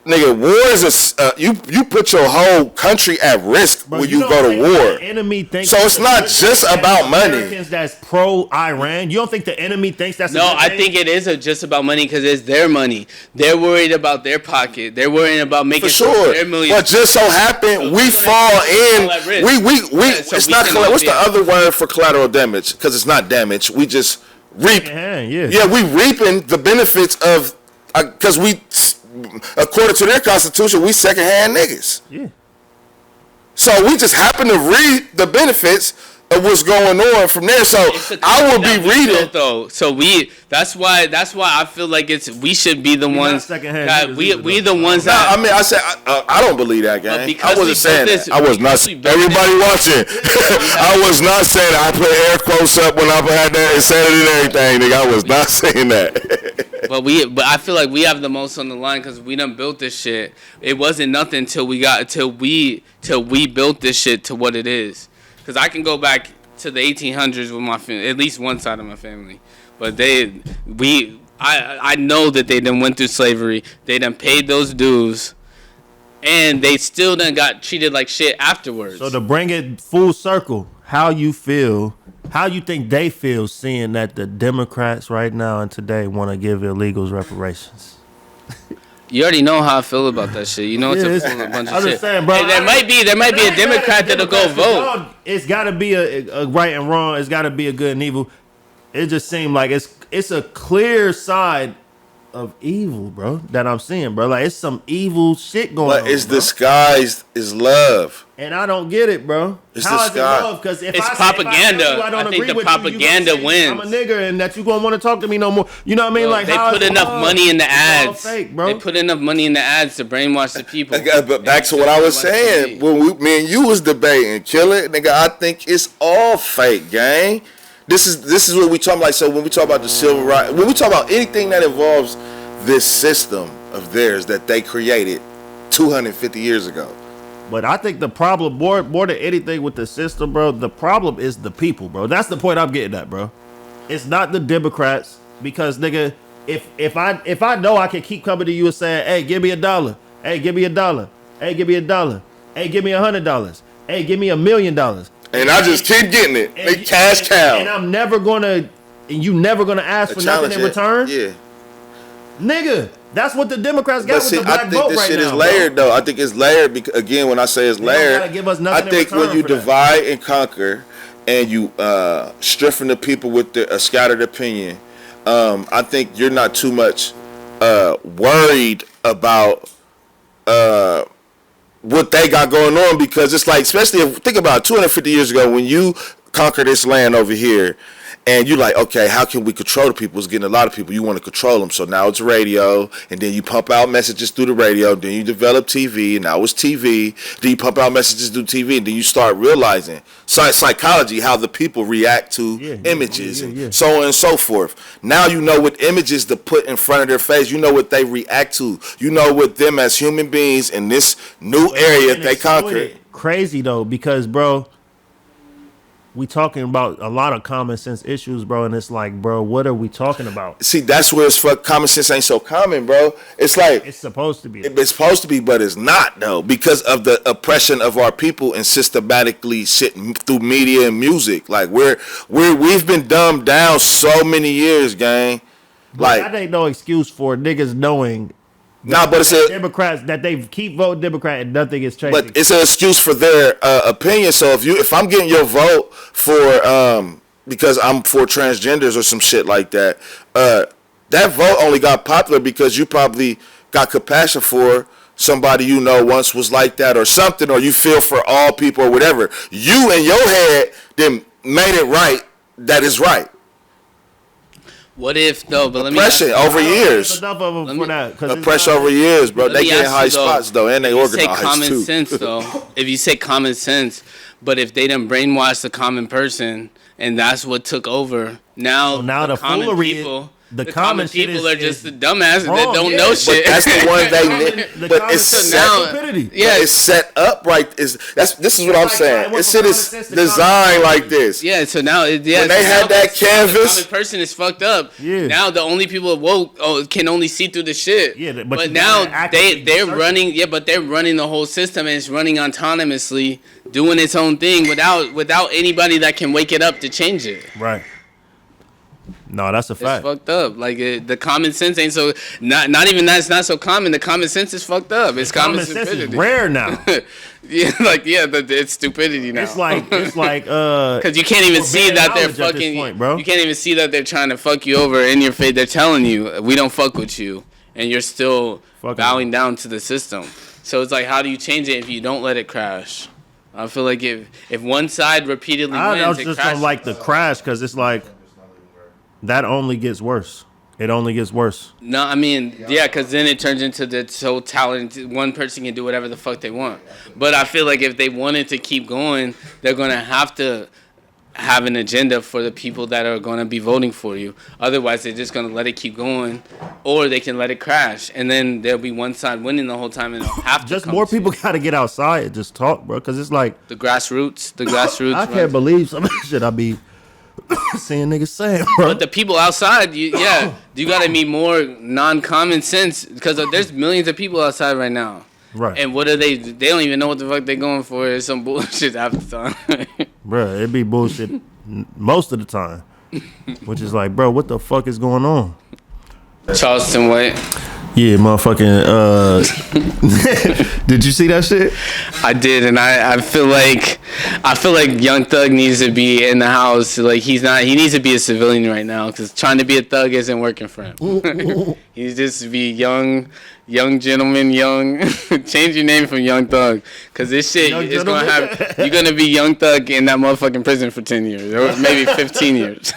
war is you put your whole country at risk when you go to war. Enemy thinks so it's not just about money. Americans that's pro-Iran. You don't think the enemy thinks that's no? I think it is just about money because it's their money. They're worried about their pocket. They're worried about making sure their millions. But just so happen we fall in. It's not. What's the other word for collateral damage? Because it's not damage. We just reap. Yeah, we reaping the benefits of because we. According to their constitution, we secondhand niggas. Yeah. So we just happen to read the benefits of what's going on from there. So I will be reading though. So that's why I feel like we should be the ones that we the ones that. I mean, I said I don't believe that, gang. I wasn't saying that. I was not. Everybody watching. I was not saying that. I put air quotes up when I had that and said it and everything, nigga. I was not saying that. But I feel like we have the most on the line because we done built this shit. It wasn't nothing till we built this shit to what it is. Because I can go back to the 1800s with my family, at least one side of my family. But I know that they done went through slavery. They done paid those dues. And they still done got treated like shit afterwards. So to bring it full circle, how you think they feel seeing that the Democrats right now and today want to give illegals reparations? You already know how I feel about that shit. You know it's a bunch of shit. Saying, bro, hey, there might be a Democrat that'll go vote. It's got to be a right and wrong. It's got to be a good and evil. It just seems like it's a clear side of evil, bro, that I'm seeing, bro. Like, it's some evil shit going on. But it's bro. disguised as love. And I don't get it, bro. It's How is it disguised. love? Because if It's I propaganda. Say, if I, tell you I don't I think agree the with propaganda you, wins. I'm a nigga, and that you gonna want to talk to me no more. You know what I mean? Bro, Like, they how put is enough love? money in the It's all ads. fake, bro. They put enough money in the ads to brainwash the people. But back to what I was saying, when me and you was debating, kill it, nigga. I think it's all fake, gang. This is what we talking about. So when we talk about the civil rights, when we talk about anything that involves this system of theirs that they created 250 years ago. But I think the problem, more than anything with the system, bro, the problem is the people, bro. That's the point I'm getting at, bro. It's not the Democrats, because nigga, if I know I can keep coming to you and saying, hey, give me $1, hey, give me $1, hey, give me $1, hey, give me $100, hey, give me $1 million, And I just keep getting it. They cash cow. and I'm never gonna, and you never gonna ask for nothing in return, Yeah. nigga. That's what the Democrats got But with see, the black I think vote this right shit now, is layered, bro. though. I think it's layered because, again, when I say it's They don't layered, gotta give us I nothing in think when return you for that. divide and conquer and you strip from the people with a scattered opinion, I think you're not too much worried about what they got going on, because it's like, especially if think about it, 250 years ago when you conquer this land over here, and you like, okay, how can we control the people? It's getting a lot of people. You want to control them. So now it's radio, and then you pump out messages through the radio. Then you develop TV, and now it's TV. Then you pump out messages through TV, and then you start realizing psychology, how the people react to images, and so on and so forth. Now you know what images to put in front of their face. You know what they react to. You know what them as human beings in this new area they conquered. Crazy though, because bro, we talking about a lot of common sense issues, bro, and it's like, bro, what are we talking about? See, that's where it's common sense ain't so common, bro. It's like It's supposed to be. it's supposed to be, but it's not though, because of the oppression of our people and systematically shit through media and music. Like we've been dumbed down so many years, gang. Like, Like that ain't no excuse for niggas knowing. but it's a Democrats that they keep voting Democrat and nothing is changing. but it's an excuse for their opinion. So if I'm getting your vote for because I'm for transgenders or some shit like that, that vote only got popular because you probably got compassion for somebody you know once was like that or something, or you feel for all people or whatever. You in your head then made it right that is right. What if though? But let me Oppression over years. Enough of them for that. 'cause it's Oppression not- over years, bro. They me get in ask high you, though, spots though, and they you say organize common too. sense though. If you say common sense, but if they done brainwash the common person and that's what took over, now the common foolery, people, the the common common shit people is- are just is the dumbasses that wrong, don't yeah. know But shit. That's the one The but common it's sense set, now- stupidity. Yeah. it's set up right. This is what I'm like, saying. what's It's the shit common is sense to designed common like this. Yeah, so now When they so had now that the canvas- common person is fucked up. Yeah. Now the only people woke can only see through the shit. Yeah, but but you now gotta actively they're search running. Yeah, but they're running the whole system and it's running autonomously, doing its own thing without anybody that can wake it up to change it. Right. No, that's a It's fact. fucked up. Like the common sense ain't so. Not even that. It's not so common. The common sense is fucked up. It's common Common sense stupidity. is rare now. It's stupidity now. It's like Because you can't even see that they're knowledge at this fucking. point, bro. You can't even see that they're trying to fuck you over in your face. They're telling you we don't fuck with you, and you're still Fucking- bowing down to the system. So it's like, how do you change it if you don't let it crash? I feel like if one side repeatedly I wins, was it just crashes. don't like the crash because it's like that only gets worse. It only gets worse. No, I mean, yeah, because then it turns into the so talented one person can do whatever the fuck they want. But I feel like if they wanted to keep going, they're going to have an agenda for the people that are going to be voting for you. Otherwise, they're just going to let it keep going, or they can let it crash, and then there'll be one side winning the whole time, and they'll have to Just come more to people got to get outside and just talk, bro. Because it's like the grassroots. I can't believe some of the shit I be seeing niggas saying, bro. But the people outside, you gotta be more non-common sense because there's millions of people outside right now. Right. And what are they? They don't even know what the fuck they're going for. It's some bullshit half the time. Bro, it be bullshit most of the time. Which is like, bro, what the fuck is going on? Charleston White. Yeah, motherfucking. Did you see that shit? I did, and I feel like Young Thug needs to be in the house. Like he needs to be a civilian right now because trying to be a thug isn't working for him. He needs just to be young gentleman, change your name from Young Thug, because this shit is gonna have, you're gonna be Young Thug in that motherfucking prison for 10 years or maybe 15 years.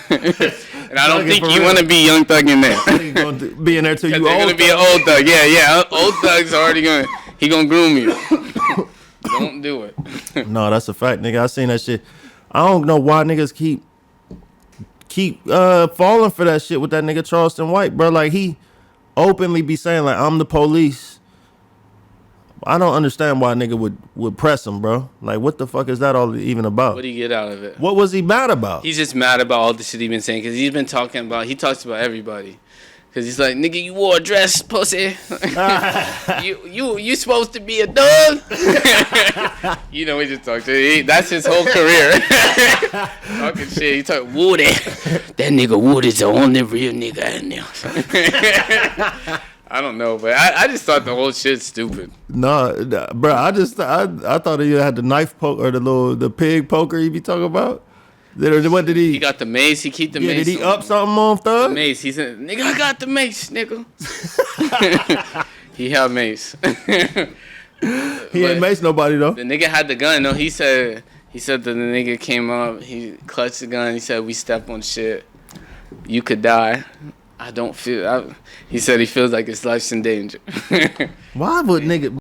And I don't think you want to be Young Thug in there. You're going to be in there till you old. You're gonna be an old thug. Yeah. Old Thug's already gonna groom you. Don't do it. No, that's a fact, nigga. I seen that shit. I don't know why niggas keep falling for that shit with that nigga Charleston White, bro. Like, he openly be saying, like, I'm the police. I don't understand why a nigga would press him, bro. Like, what the fuck is that all even about? What do you get out of it? What was he mad about? He's just mad about all the shit he been saying, because he talks about everybody. Because he's like, nigga, you wore a dress, pussy. you supposed to be a thug. You know, he just talks shit. That's his whole career. Talking shit. He talk Woody. That nigga Woody's the only real nigga in there. I don't know, but I just thought the whole shit's stupid. No, bro, I thought he had the knife poke or the pig poker he be talking about. What did he? He got the mace. He keep the mace. Did he up something on Thug? The mace. He said, "Nigga, I got the mace, nigga." He had mace. He ain't mace nobody though. The nigga had the gun. No, he said that the nigga came up. He clutched the gun. He said, "We step on shit. You could die." I don't feel. He said he feels like his life's in danger. Why would nigga?